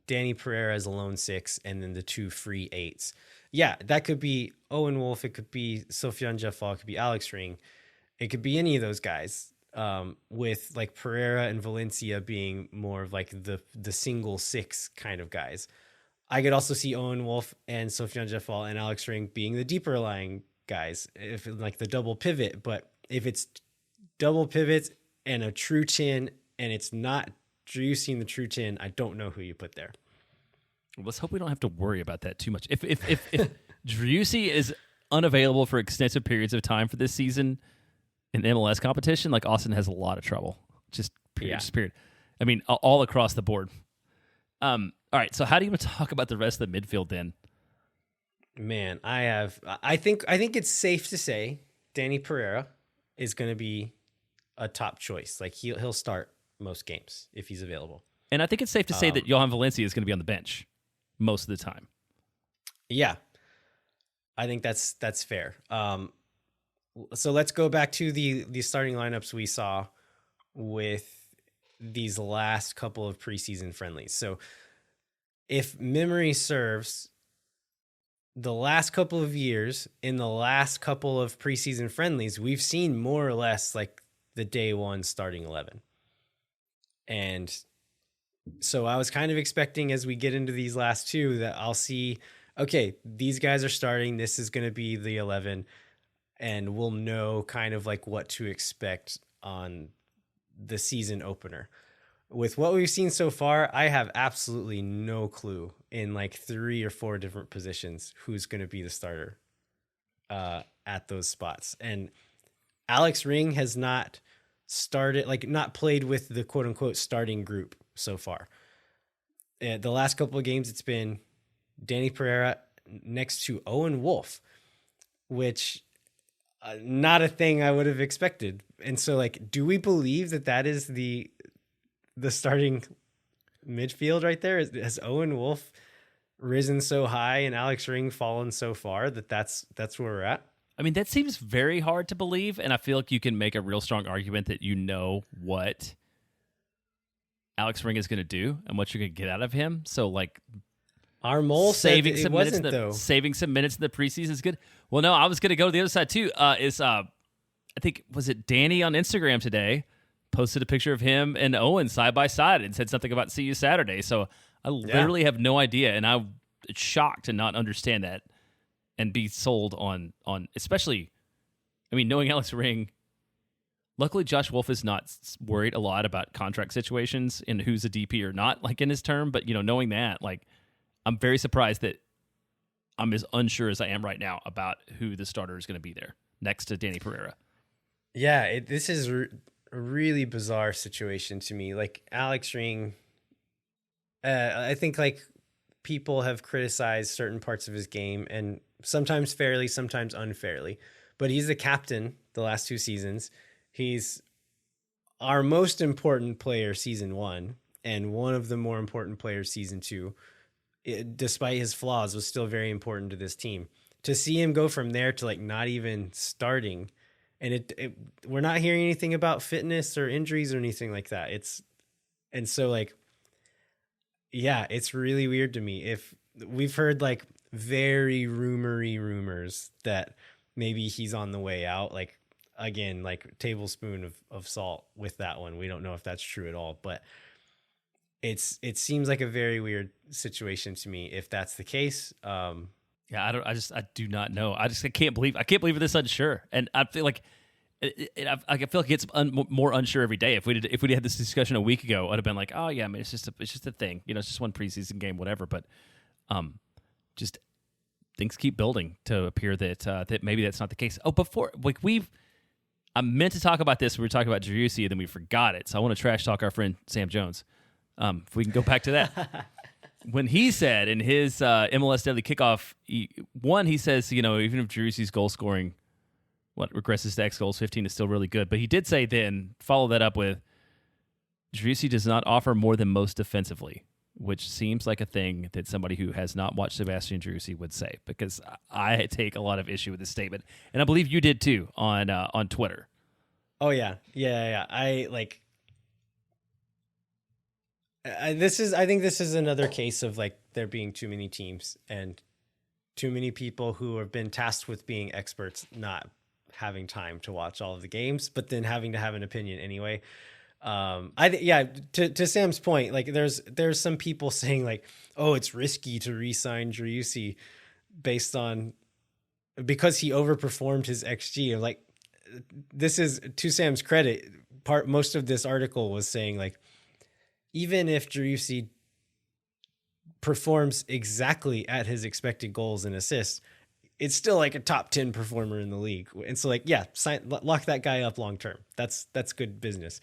Danny Pereira as a lone 6 and then the 2 free 8s. Yeah, that could be Owen Wolf. It could be Sofiane Jafal. It could be Alex Ring. It could be any of those guys. With like Pereira and Valencia being more of like the single 6 kind of guys. I could also see Owen Wolf and Sofiane Jafal and Alex Ring being the deeper lying guys, if like the double pivot. But if it's double pivots and a true 10 and it's not Driussi in the true 10, I don't know who you put there. Let's hope we don't have to worry about that too much. If Driussi is unavailable for extensive periods of time for this season in MLS competition, like Austin has a lot of trouble. Just period. I mean, all across the board. All right, so how do you even talk about the rest of the midfield then? Man, I think it's safe to say Danny Pereira is going to be a top choice. Like he'll start most games if he's available. And I think it's safe to say that Johan Valencia is going to be on the bench most of the time. Yeah, I think that's fair. So let's go back to the starting lineups we saw with these last couple of preseason friendlies. So if memory serves, the last couple of years in the last couple of preseason friendlies, we've seen more or less like the day one starting 11. And so I was kind of expecting as we get into these last two that I'll see, okay, these guys are starting. This is going to be the 11, and we'll know kind of like what to expect on the season opener. With what we've seen so far, I have absolutely no clue in like 3 or 4 different positions who's going to be the starter at those spots. And Alex Ring has not started, like not played with the quote unquote starting group so far. The last couple of games, it's been Danny Pereira next to Owen Wolf, which not a thing I would have expected. And so like, do we believe that is the starting midfield right there? Has Owen Wolf risen so high and Alex Ring fallen so far that's where we're at? I mean, that seems very hard to believe, and I feel like you can make a real strong argument that you know what Alex Ring is going to do and what you're going to get out of him. So, like, our mole saving some minutes though. Saving some minutes in the preseason is good. Well, no, I was going to go to the other side too. I think was it Danny on Instagram today posted a picture of him and Owen side by side and said something about see you Saturday. So I literally have no idea, and I'm shocked to not understand that and be sold on especially, I mean, knowing Alex Ring. Luckily, Josh Wolf is not worried a lot about contract situations and who's a DP or not, like in his term. But, you know, knowing that, like, I'm very surprised that I'm as unsure as I am right now about who the starter is going to be there next to Danny Pereira. Yeah, this is a really bizarre situation to me. Like Alex Ring, I think like people have criticized certain parts of his game, and sometimes fairly, sometimes unfairly. But he's the captain the last 2 seasons. He's our most important player season 1, and one of the more important players season 2. Despite his flaws, was still very important to this team. To see him go from there to like not even starting, and we're not hearing anything about fitness or injuries or anything like that. And so like, yeah, it's really weird to me. If we've heard like very rumors that maybe he's on the way out, like again, like tablespoon of salt with that one. We don't know if that's true at all, but it seems like a very weird situation to me if that's the case. Yeah, I do not know. I can't believe we're this unsure, and I feel like I feel like it's more unsure every day. If we had this discussion a week ago, I'd have been like, oh yeah, I mean, it's just a thing, you know, it's just one preseason game, whatever. But just things keep building to appear that maybe that's not the case. Oh, before like I meant to talk about this. We were talking about Driussi, and then we forgot it. So I want to trash talk our friend Sam Jones. If we can go back to that. When he said in his MLS Daily Kickoff, he says, you know, even if Driussi's goal scoring, regresses to X goals 15 is still really good. But he did say then, follow that up with, Driussi does not offer more than most defensively, which seems like a thing that somebody who has not watched Sebastian Driussi would say, because I take a lot of issue with this statement. And I believe you did too on Twitter. Oh, yeah. Yeah. I think this is another case of like there being too many teams and too many people who have been tasked with being experts not having time to watch all of the games, but then having to have an opinion anyway. To Sam's point, like there's some people saying like, oh, it's risky to re-sign Driussi because he overperformed his XG. Like, this is, to Sam's credit, most of this article was saying like, even if Driussi performs exactly at his expected goals and assists, it's still like a top 10 performer in the league. And so like, yeah, lock that guy up long term. That's good business.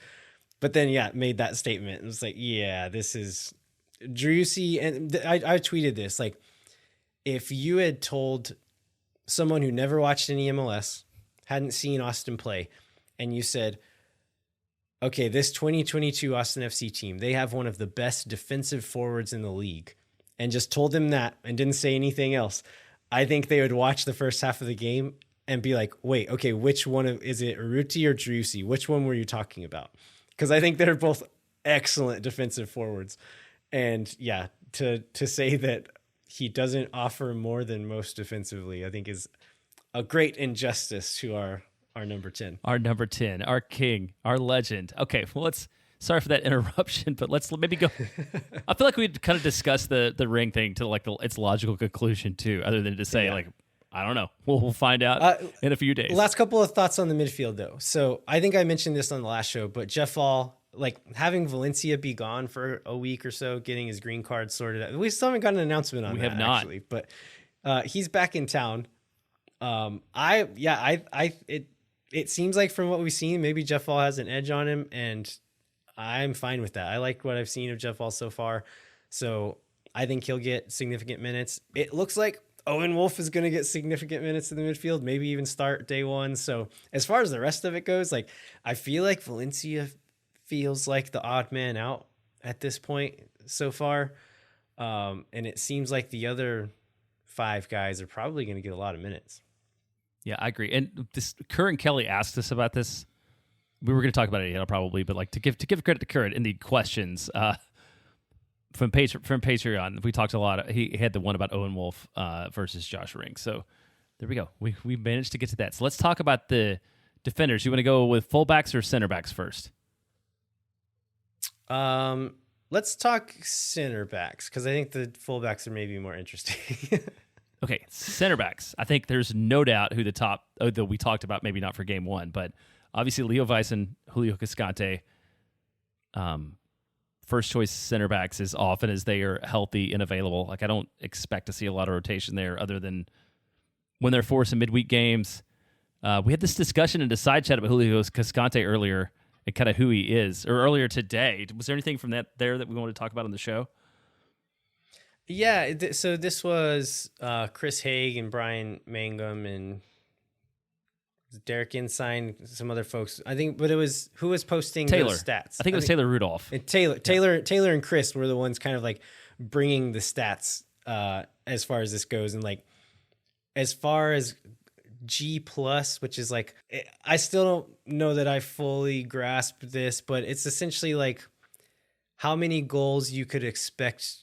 But then, yeah, made that statement. It was like, yeah, this is Driussi. And I tweeted this, like, if you had told someone who never watched any MLS, hadn't seen Austin play, and you said, okay, this 2022 Austin FC team, they have one of the best defensive forwards in the league, and just told them that and didn't say anything else, I think they would watch the first half of the game and be like, wait, okay, which one is it, Urruti or Driussi? Which one were you talking about? Because I think they're both excellent defensive forwards. And yeah, to say that he doesn't offer more than most defensively, I think is a great injustice to our number 10. Our number 10, our king, our legend. Okay, well, sorry for that interruption, but let's maybe go. I feel like we'd kind of discuss the ring thing to like its logical conclusion too, other than to say like, I don't know. We'll find out in a few days. Last couple of thoughts on the midfield though. So I think I mentioned this on the last show, but Jeff Fall, like having Valencia be gone for a week or so, getting his green card sorted out. We still haven't got an announcement on that. We have not. Actually, but he's back in town. It seems like from what we've seen, maybe Jeff Fall has an edge on him, and I'm fine with that. I like what I've seen of Jeff Fall so far. So I think he'll get significant minutes. It looks like Owen Wolff is going to get significant minutes in the midfield, maybe even start day one. So as far as the rest of it goes, like I feel like Valencia feels like the odd man out at this point so far. And it seems like the other 5 guys are probably going to get a lot of minutes. Yeah, I agree. And this Curran Kelly asked us about this. We were going to talk about it probably, but like to give credit to Curran in the questions from Patreon, we talked a lot. He had the one about Owen Wolff versus Josh Ring. So there we go. We managed to get to that. So let's talk about the defenders. You want to go with fullbacks or center backs first? Let's talk center backs because I think the fullbacks are maybe more interesting. Okay, center backs. I think there's no doubt who the top, though we talked about, maybe not for game one, but obviously Leo Weiss and Julio Cascante, first choice center backs as often as they are healthy and available. Like I don't expect to see a lot of rotation there other than when they're forced in midweek games. We had this discussion in the side chat about Julio Cascante earlier and kind of who he is, or earlier today. Was there anything from that we wanted to talk about on the show? Yeah, so this was Chris Haig and Brian Mangum and Derek Ensign, some other folks. I think, but it was who was posting Taylor those stats? I think it was Taylor Rudolph. And Taylor and Chris were the ones kind of like bringing the stats as far as this goes, and like as far as G plus, which is like I still don't know that I fully grasp this, but it's essentially like how many goals you could expect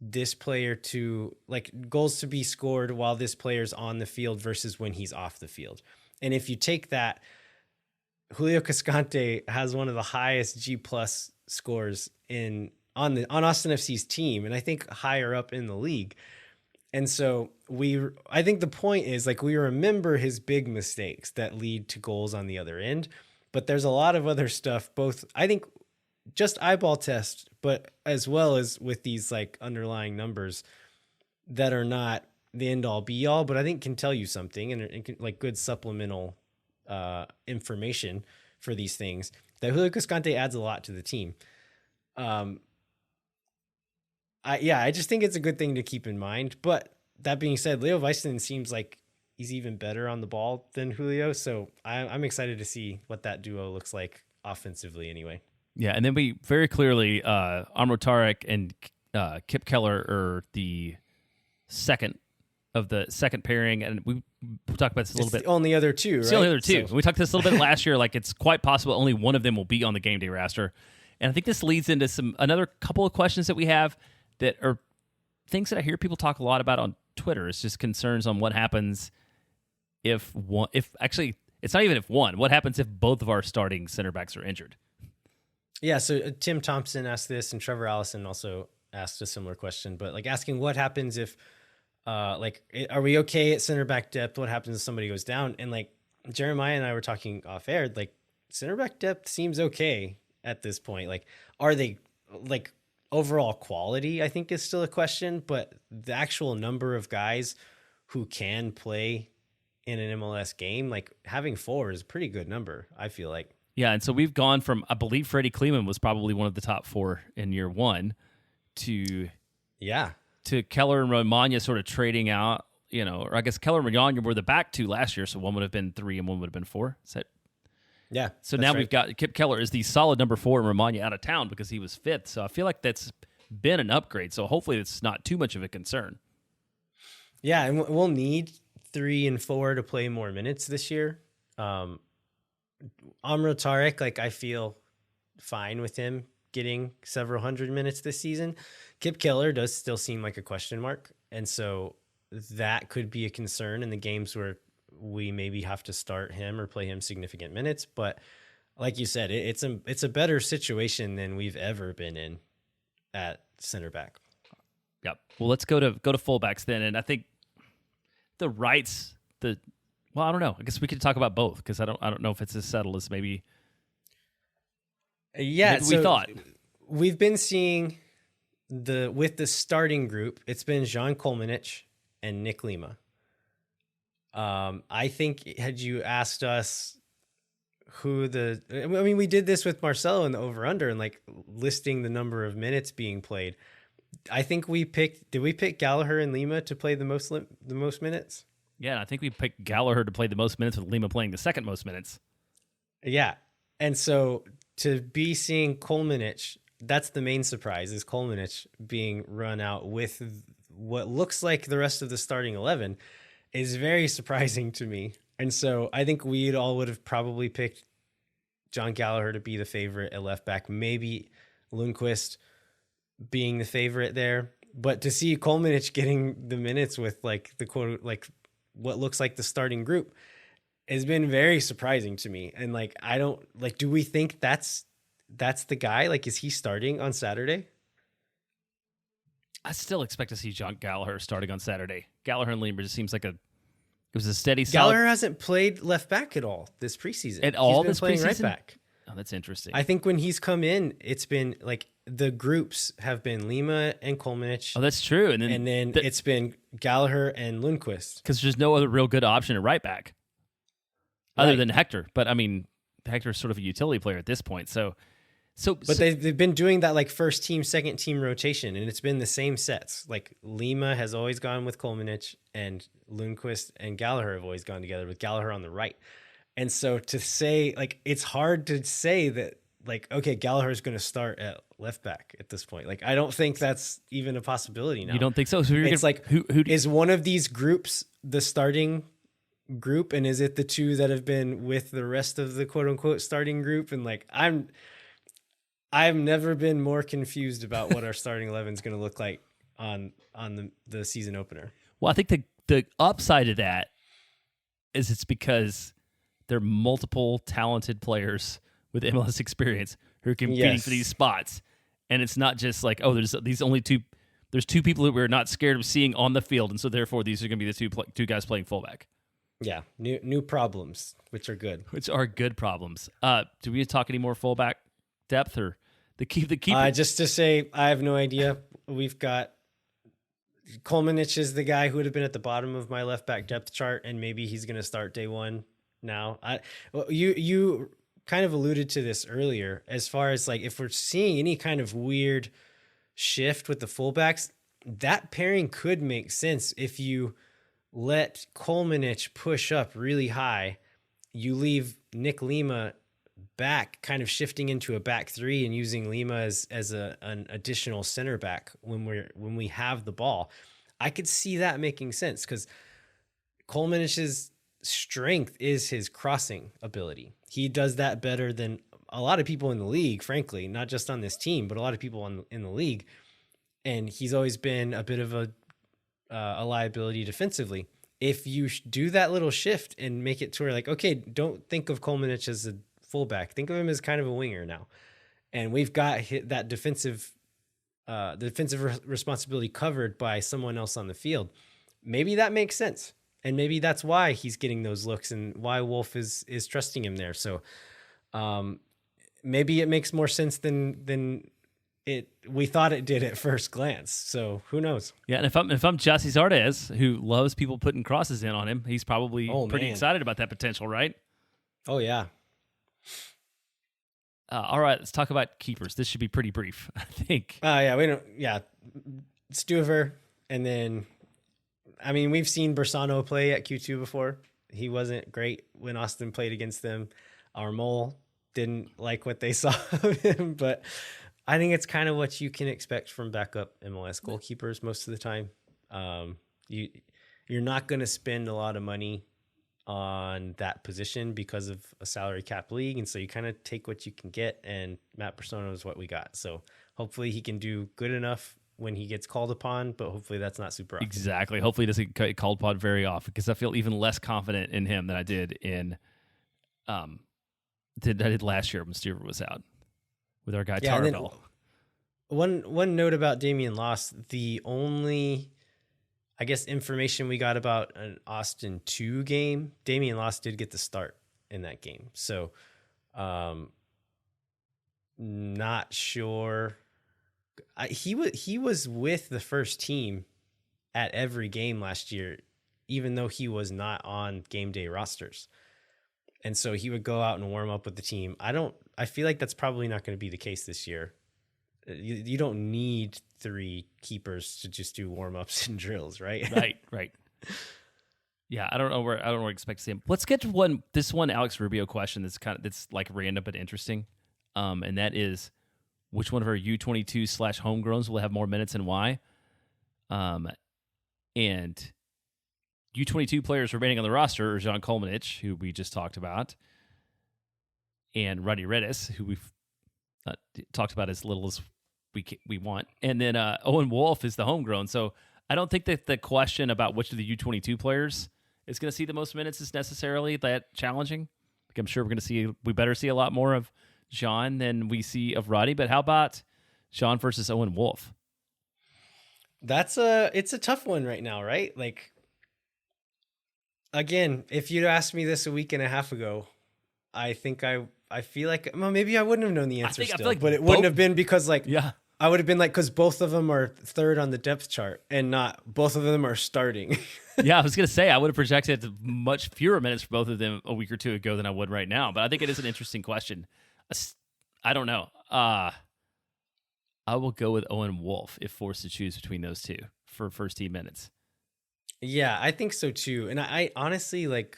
this player to like goals to be scored while this player's on the field versus when he's off the field. And if you take that, Julio Cascante has one of the highest G plus scores on Austin FC's team, and I think higher up in the league. And so I think the point is like we remember his big mistakes that lead to goals on the other end, but there's a lot of other stuff, both I think just eyeball test, but as well as with these like underlying numbers that are not the end all be all, but I think can tell you something and can, like good supplemental information for these things that Julio Cascante adds a lot to the team. I just think it's a good thing to keep in mind. But that being said, Leo Weiston seems like he's even better on the ball than Julio. So I'm excited to see what that duo looks like offensively anyway. Yeah, and then we very clearly, Amro Tarek and Kip Keller are the second pairing, and we talked about this a little bit. The only other two, right? It's the only other two. So. We talked this a little bit last year. Like it's quite possible only one of them will be on the game day roster, and I think this leads into another couple of questions that we have that are things that I hear people talk a lot about on Twitter. It's just concerns on what happens if actually it's not even if one. What happens if both of our starting center backs are injured? Yeah, so Tim Thompson asked this, and Trevor Allison also asked a similar question, but like asking what happens if, are we okay at center back depth? What happens if somebody goes down? And like Jeremiah and I were talking off air, like center back depth seems okay at this point. Like, are they like overall quality? I think is still a question, but the actual number of guys who can play in an MLS game, like having 4 is a pretty good number. I feel like. Yeah, and so we've gone from, I believe Freddie Kleeman was probably one of the top 4 in year one to to Keller and Romaña sort of trading out, or I guess Keller and Romaña were the back two last year, so one would have been 3 and one would have been 4. Is that? Yeah. So now we've got Kip Keller is the solid number 4 and Romaña out of town because he was 5th. So I feel like that's been an upgrade. So hopefully it's not too much of a concern. Yeah, and we'll need 3 and 4 to play more minutes this year. Amro Tarek, I feel fine with him getting several hundred minutes this season. Kip Keller does still seem like a question mark, and so that could be a concern in the games where we maybe have to start him or play him significant minutes. But like you said, it's a better situation than we've ever been in at center back. Yep. Well, let's go to fullbacks then, and I think the rights. Well, I don't know. I guess we could talk about both because I don't know if it's as settled as maybe. Yeah, maybe we thought. We've been seeing with the starting group. It's been Jean Kolmanich and Nick Lima. I think had you asked us we did this with Marcelo in the over-under and listing the number of minutes being played. I think did we pick Gallagher and Lima to play the most minutes? Yeah, I think we picked Gallagher to play the most minutes with Lima playing the second most minutes. Yeah. And so to be seeing Kolmanich, that's the main surprise, is Kolmanich being run out with what looks like the rest of the starting 11 is very surprising to me. And so I think we all would have probably picked John Gallagher to be the favorite at left back, maybe Lundqvist being the favorite there. But to see Kolmanich getting the minutes with the quote, what looks like the starting group has been very surprising to me. And I don't do we think that's the guy? Is he starting on Saturday? I still expect to see John Gallagher starting on Saturday. Gallagher and Lima just seems like it was a steady. Gallagher hasn't played left back at all this preseason. At all He's been this playing preseason? right back. Oh, that's interesting. I think when he's come in, it's been the groups have been Lima and Kolmanich. Oh, that's true. And then it's been Gallagher and Lundqvist. Because there's no other real good option at right back other than Hector. But I mean, Hector's sort of a utility player at this point. But they've been doing that first team, second team rotation, and it's been the same sets. Lima has always gone with Kolmanich, and Lundqvist and Gallagher have always gone together with Gallagher on the right. And so to say, it's hard to say that, okay, Gallagher's going to start at left back at this point. I don't think that's even a possibility now. You don't think so? So it's who is one of these groups the starting group, and is it the two that have been with the rest of the quote unquote starting group? And I've never been more confused about what our starting 11 is going to look like on the season opener. Well, I think the upside of that is it's because there are multiple talented players with MLS experience who are competing for these spots. And it's not just there's two people that we're not scared of seeing on the field. And so therefore these are going to be the two guys playing fullback. Yeah. New problems, which are good. Which are good problems. Do we talk any more fullback depth or the keeper? Just to say, I have no idea. We've got Kolmanich is the guy who would have been at the bottom of my left back depth chart, and maybe he's going to start day one now. You kind of alluded to this earlier, as far as if we're seeing any kind of weird shift with the fullbacks, that pairing could make sense if you let Kolmanich push up really high. You leave Nick Lima back, kind of shifting into a back three and using Lima as an additional center back when we have the ball. I could see that making sense because Kolmanich's strength is his crossing ability. He does that better than a lot of people in the league, frankly, not just on this team, but a lot of people in the league. And he's always been a bit of a liability defensively. If you do that little shift and make it to where okay, don't think of Kolmanich as a fullback. Think of him as kind of a winger now. And we've got that defensive responsibility covered by someone else on the field. Maybe that makes sense. And maybe that's why he's getting those looks and why Wolf is trusting him there. So maybe it makes more sense than we thought it did at first glance. So who knows? Yeah, and if I'm Jesse Zardes, who loves people putting crosses in on him, he's probably pretty excited about that potential, right? Oh, yeah. All right, let's talk about keepers. This should be pretty brief, I think. Yeah, we don't. Yeah, Stuver, And then, I mean, we've seen Bersano play at Q2 before. He wasn't great when Austin played against them. Our mole didn't like what they saw of him, but I think it's kind of what you can expect from backup MLS goalkeepers most of the time. You're not going to spend a lot of money on that position because of a salary cap league, and so you kind of take what you can get, and Matt Persona is what we got. So hopefully he can do good enough when he gets called upon, but hopefully that's not super often. Exactly. Hopefully he doesn't get called upon very often, because I feel even less confident in him than I did in last year when Stewart was out with our guy Tarbell. One note about Damian Loss, the only, I guess, information we got about an Austin 2 game, Damian Loss did get the start in that game. So not sure. He was with the first team at every game last year, even though he was not on game day rosters. And so he would go out and warm up with the team. I feel like that's probably not going to be the case this year. You don't need 3 keepers to just do warm ups and drills, right? Right. Yeah, I don't know where I expect to see him. Let's get to this one Alex Rubio question that's like random but interesting. And that is, which one of our U22 / homegrowns will have more minutes and why? And U22 players remaining on the roster are John Kolmanich, who we just talked about, and Rodney Redis, who we've talked about as little as we want. And then Owen Wolf is the homegrown. So I don't think that the question about which of the U22 players is going to see the most minutes is necessarily that challenging. Like, I'm sure we better see a lot more of John than we see of Roddy. But how about John versus Owen Wolf? It's a tough one right now, right? Like, again, if you'd asked me this a week and a half ago, I think I feel like, well, maybe I wouldn't have known the answer but it wouldn't have been because, like, yeah, I would have been like, because both of them are third on the depth chart and not both of them are starting. Yeah, I was going to say, I would have projected much fewer minutes for both of them a week or two ago than I would right now. But I think it is an interesting question. I don't know. I will go with Owen Wolf if forced to choose between those two for first team minutes. Yeah, I think so too. And I honestly, like,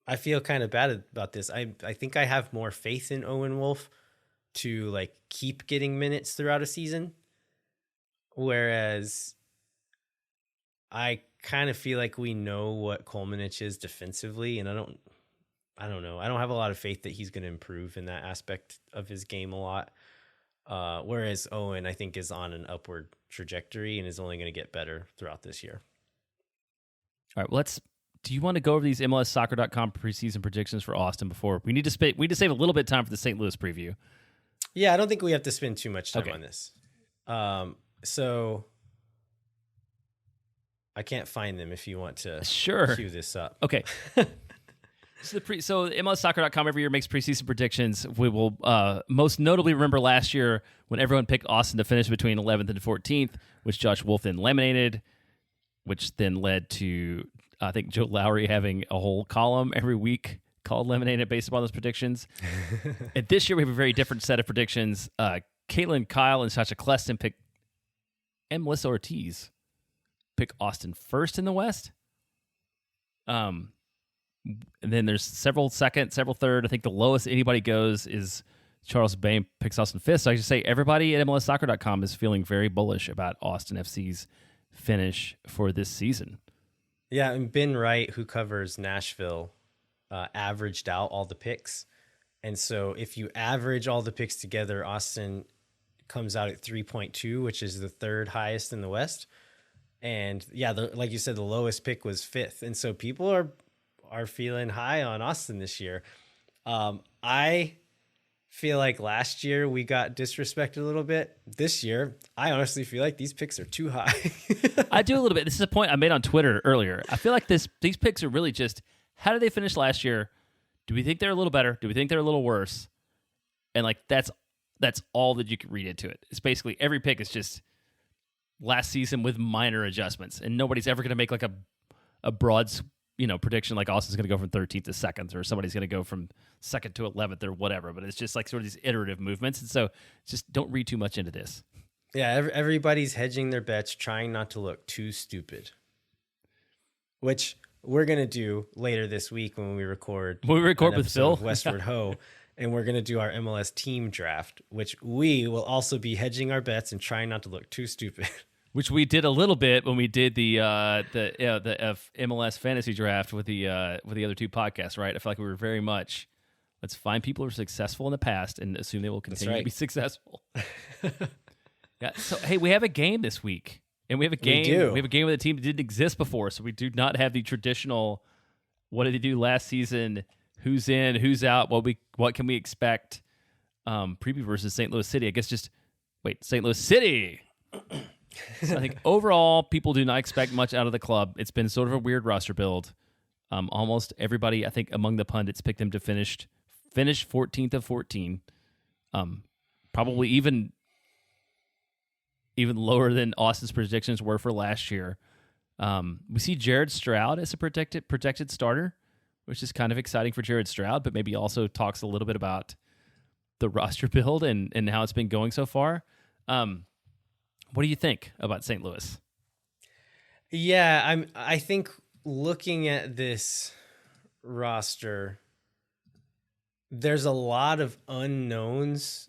I feel kind of bad about this. I think I have more faith in Owen Wolf to, like, keep getting minutes throughout a season, whereas I kind of feel like we know what Kolmanich is defensively, and I don't know. I don't have a lot of faith that he's going to improve in that aspect of his game a lot. Whereas Owen, I think, is on an upward trajectory and is only going to get better throughout this year. All right, well, do you want to go over these MLSsoccer.com preseason predictions for Austin before we need to save a little bit of time for the St. Louis preview? Yeah, I don't think we have to spend too much time on this. So I can't find them if you want to cue this up. Okay. So MLSsoccer.com every year makes preseason predictions. We will most notably remember last year when everyone picked Austin to finish between 11th and 14th, which Josh Wolf then laminated, which then led to, I think, Joe Lowry having a whole column every week called Lemonade based upon those predictions. And this year we have a very different set of predictions. Caitlin Kyle and Sasha Kleston and Melissa Ortiz pick Austin first in the West. And then there's several second, several third. I think the lowest anybody goes is Charles Bain picks Austin fifth. So I should say everybody at MLSsoccer.com is feeling very bullish about Austin FC's finish for this season. Yeah, and Ben Wright, who covers Nashville, averaged out all the picks. And so if you average all the picks together, Austin comes out at 3.2, which is the third highest in the West. And yeah, like you said, the lowest pick was fifth. And so people are feeling high on Austin this year. I feel like last year we got disrespected a little bit. This year, I honestly feel like these picks are too high. I do a little bit. This is a point I made on Twitter earlier. I feel like these picks are really just, how did they finish last year? Do we think they're a little better? Do we think they're a little worse? And like that's all that you can read into it. It's basically every pick is just last season with minor adjustments, and nobody's ever going to make like a broad prediction like Austin's going to go from 13th to 2nd, or somebody's going to go from 2nd to 11th or whatever. But it's just like sort of these iterative movements, and so just don't read too much into this. Yeah, everybody's hedging their bets, trying not to look too stupid, which we're going to do later this week when we record. When we record an with episode Phil. of Westward Ho, and we're going to do our MLS team draft, which we will also be hedging our bets and trying not to look too stupid. Which we did a little bit when we did the MLS fantasy draft with the other two podcasts, right? I feel like we were very much, let's find people who are successful in the past and assume they will continue to be successful. Yeah. So hey, we have a game this week, and we have a game. We have a game with a team that didn't exist before, so we do not have the traditional. What did they do last season? Who's in? Who's out? What can we expect? Preview versus St. Louis City. I guess St. Louis City. So I think overall, people do not expect much out of the club. It's been sort of a weird roster build. Almost everybody, I think, among the pundits picked them to finish 14th of 14. Probably even lower than Austin's predictions were for last year. We see Jared Stroud as a protected starter, which is kind of exciting for Jared Stroud, but maybe also talks a little bit about the roster build and how it's been going so far. What do you think about St. Louis? Yeah, I think looking at this roster, there's a lot of unknowns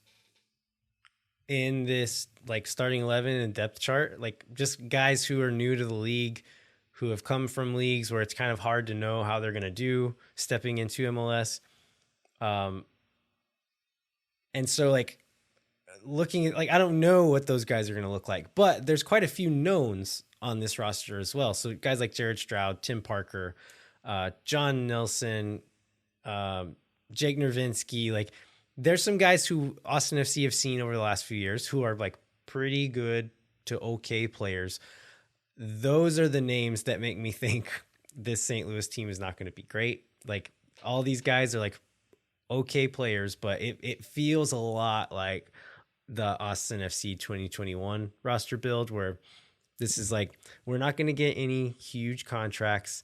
in this like starting 11 and depth chart, like just guys who are new to the league, who have come from leagues where it's kind of hard to know how they're going to do stepping into MLS. And so like looking at, like, I don't know what those guys are going to look like, but there's quite a few knowns on this roster as well. So guys like Jared Stroud, Tim Parker, John Nelson, Jake Nervinsky, like there's some guys who Austin FC have seen over the last few years who are like pretty good to okay players. Those are the names that make me think this St. Louis team is not going to be great. Like all these guys are like okay players, but it feels a lot like the Austin FC 2021 roster build, where this is like, we're not going to get any huge contracts.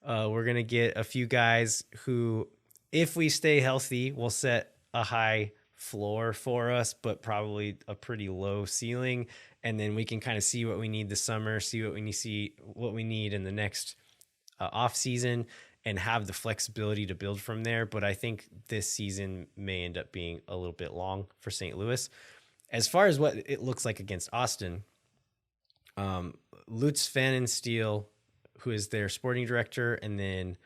We're going to get a few guys who, if we stay healthy, will set a high floor for us, but probably a pretty low ceiling. And then we can kind of see what we need this summer, see what we need in the next off season, and have the flexibility to build from there. But I think this season may end up being a little bit long for St. Louis. As far as what it looks like against Austin, Lutz Pfannenstiel, who is their sporting director, and then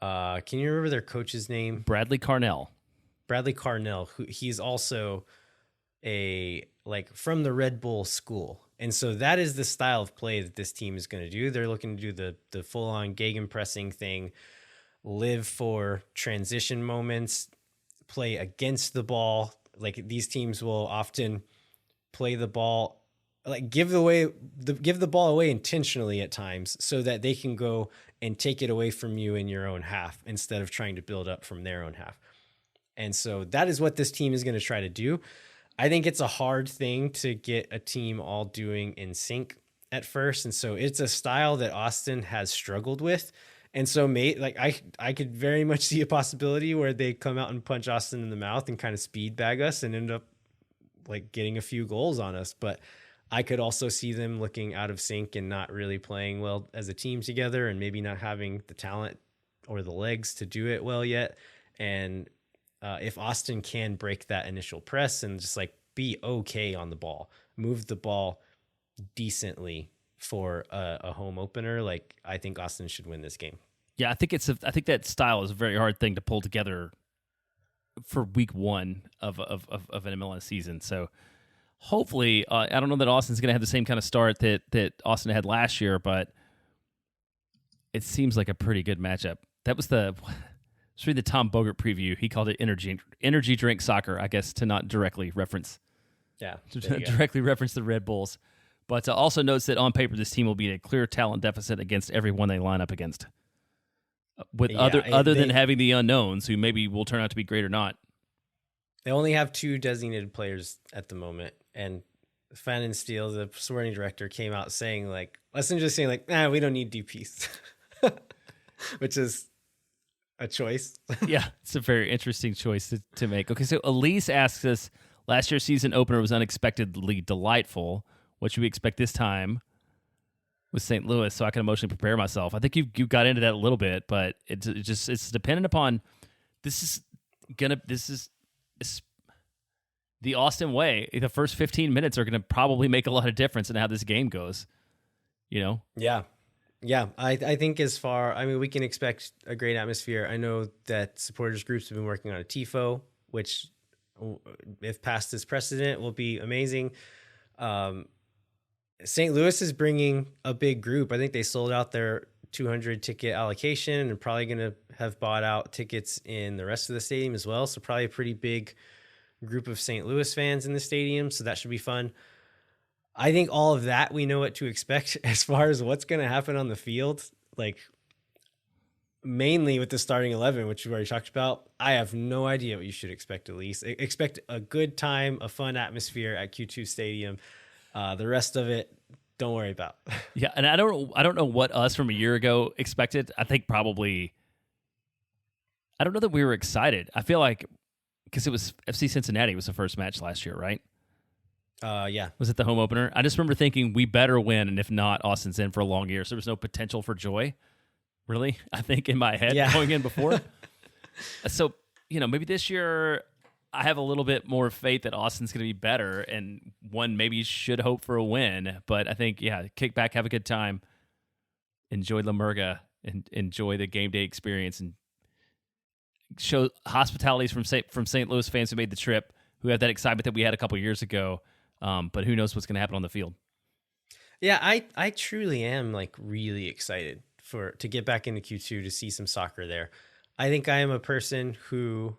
can you remember their coach's name? Bradley Carnell, who he's also from the Red Bull school. And so that is the style of play that this team is going to do. They're looking to do the full-on gegenpressing thing, live for transition moments, play against the ball. Like these teams will often play the ball, like give the ball away intentionally at times so that they can go and take it away from you in your own half instead of trying to build up from their own half. And so that is what this team is going to try to do. I think it's a hard thing to get a team all doing in sync at first. And so it's a style that Austin has struggled with. And so I could very much see a possibility where they come out and punch Austin in the mouth and kind of speed bag us and end up like getting a few goals on us. But I could also see them looking out of sync and not really playing well as a team together, and maybe not having the talent or the legs to do it well yet. And if Austin can break that initial press and just like be okay on the ball, move the ball decently for a home opener, like I think Austin should win this game. Yeah, I think that style is a very hard thing to pull together for week one of an MLS season. So hopefully, I don't know that Austin's going to have the same kind of start that Austin had last year, but it seems like a pretty good matchup. That was let's read the Tom Bogert preview. He called it energy drink soccer, I guess, to not directly reference. Yeah, directly reference the Red Bulls. But also notes that on paper, this team will be at a clear talent deficit against everyone they line up against. Other than having the unknowns who maybe will turn out to be great or not. They only have 2 designated players at the moment. And Pfannenstiel, the sporting director, came out saying we don't need DPs, which is a choice. Yeah, it's a very interesting choice to make. Okay, so Elise asks us, Last year's season opener was unexpectedly delightful. What should we expect this time with St. Louis, so I can emotionally prepare myself? I think you got into that a little bit, but it's dependent upon this is the Austin way. The first 15 minutes are gonna probably make a lot of difference in how this game goes. Yeah. I think we can expect a great atmosphere. I know that supporters groups have been working on a TIFO, which, if past this precedent, will be amazing. St. Louis is bringing a big group. I think they sold out their 200 ticket allocation and are probably going to have bought out tickets in the rest of the stadium as well. So probably a pretty big group of St. Louis fans in the stadium. So that should be fun. I think all of that, we know what to expect as far as what's going to happen on the field. Like, mainly with the starting 11, which we've already talked about, I have no idea what you should expect. At least expect a good time, a fun atmosphere at Q2 Stadium. The rest of it, don't worry about. Yeah, and I don't know what us from a year ago expected. I think probably, I don't know that we were excited. I feel like, because it was FC Cincinnati was the first match last year, right? Yeah. Was it the home opener? I just remember thinking we better win, and if not, Austin's in for a long year. So there was no potential for joy, really, I think, in my head going in before. So, maybe this year I have a little bit more faith that Austin's going to be better, and one maybe should hope for a win. But I think, kick back, have a good time, enjoy La Murga, and enjoy the game day experience, and show hospitalities from St. Louis fans who made the trip, who have that excitement that we had a couple years ago. But who knows what's going to happen on the field? Yeah, I truly am really excited to get back into Q2 to see some soccer there. I think I am a person who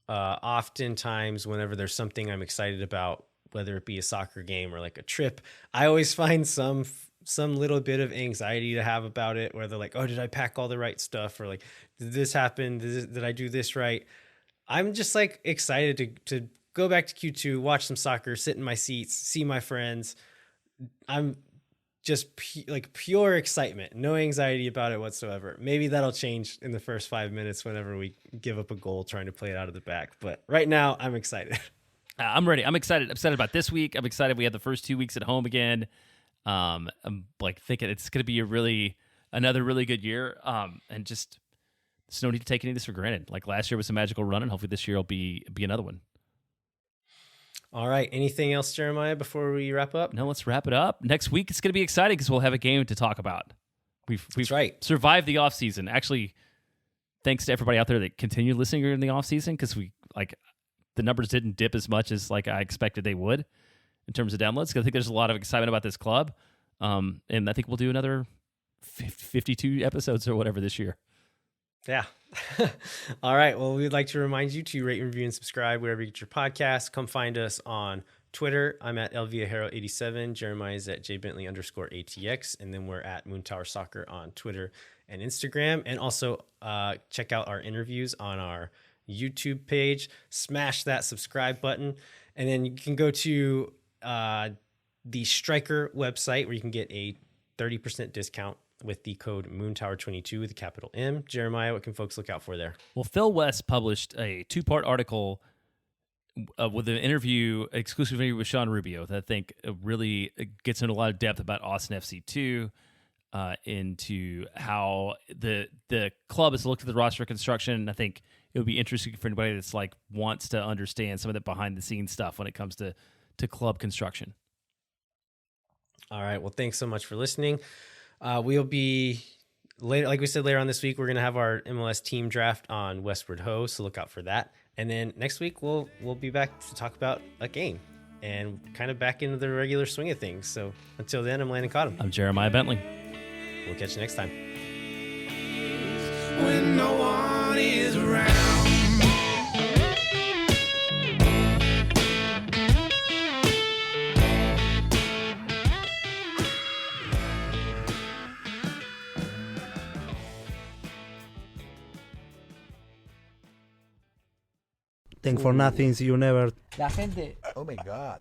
oftentimes, whenever there's something I'm excited about, whether it be a soccer game or a trip, I always find some little bit of anxiety to have about it, where they're like, oh, did I pack all the right stuff? Or did this happen? Did I do this right? I'm just excited to go back to Q2, watch some soccer, sit in my seats, see my friends. I'm just pure excitement, no anxiety about it whatsoever. Maybe that'll change in the first 5 minutes whenever we give up a goal trying to play it out of the back. But right now, I'm excited. I'm ready. I'm excited. I'm excited about this week. I'm excited we had the first 2 weeks at home again. I'm thinking it's going to be another really good year. And just there's no need to take any of this for granted. Last year was a magical run, and hopefully this year will be another one. All right. Anything else, Jeremiah, before we wrap up? No, let's wrap it up. Next week, it's going to be exciting because we'll have a game to talk about. We've survived the offseason. Actually, thanks to everybody out there that continued listening during the offseason, because the numbers didn't dip as much as I expected they would in terms of downloads. I think there's a lot of excitement about this club. And I think we'll do another 52 episodes or whatever this year. Yeah. All right. Well, we'd like to remind you to rate, review, and subscribe wherever you get your podcasts. Come find us on Twitter. I'm at LVAHero87. Jeremiah is at JBentley_ATX. And then we're at Moon Tower Soccer on Twitter and Instagram. And also check out our interviews on our YouTube page. Smash that subscribe button. And then you can go to the Striker website where you can get a 30% discount with the code MoonTower22 with a capital M. Jeremiah, what can folks look out for there? Well, Phil West published a 2-part article with an exclusive interview with Sean Rubio that I think really gets into a lot of depth about Austin FC2, into how the club has looked at the roster construction. I think it would be interesting for anybody that's wants to understand some of the behind the scenes stuff when it comes to club construction. All right. Well, thanks so much for listening. We'll be later, like we said, later on this week, we're going to have our MLS team draft on Westward Ho, so look out for that. And then next week, we'll be back to talk about a game and kind of back into the regular swing of things. So until then, I'm Landon Cottom. I'm Jeremiah Bentley. We'll catch you next time. When no one is around. Thank for nothing, see you never. La gente Oh my God.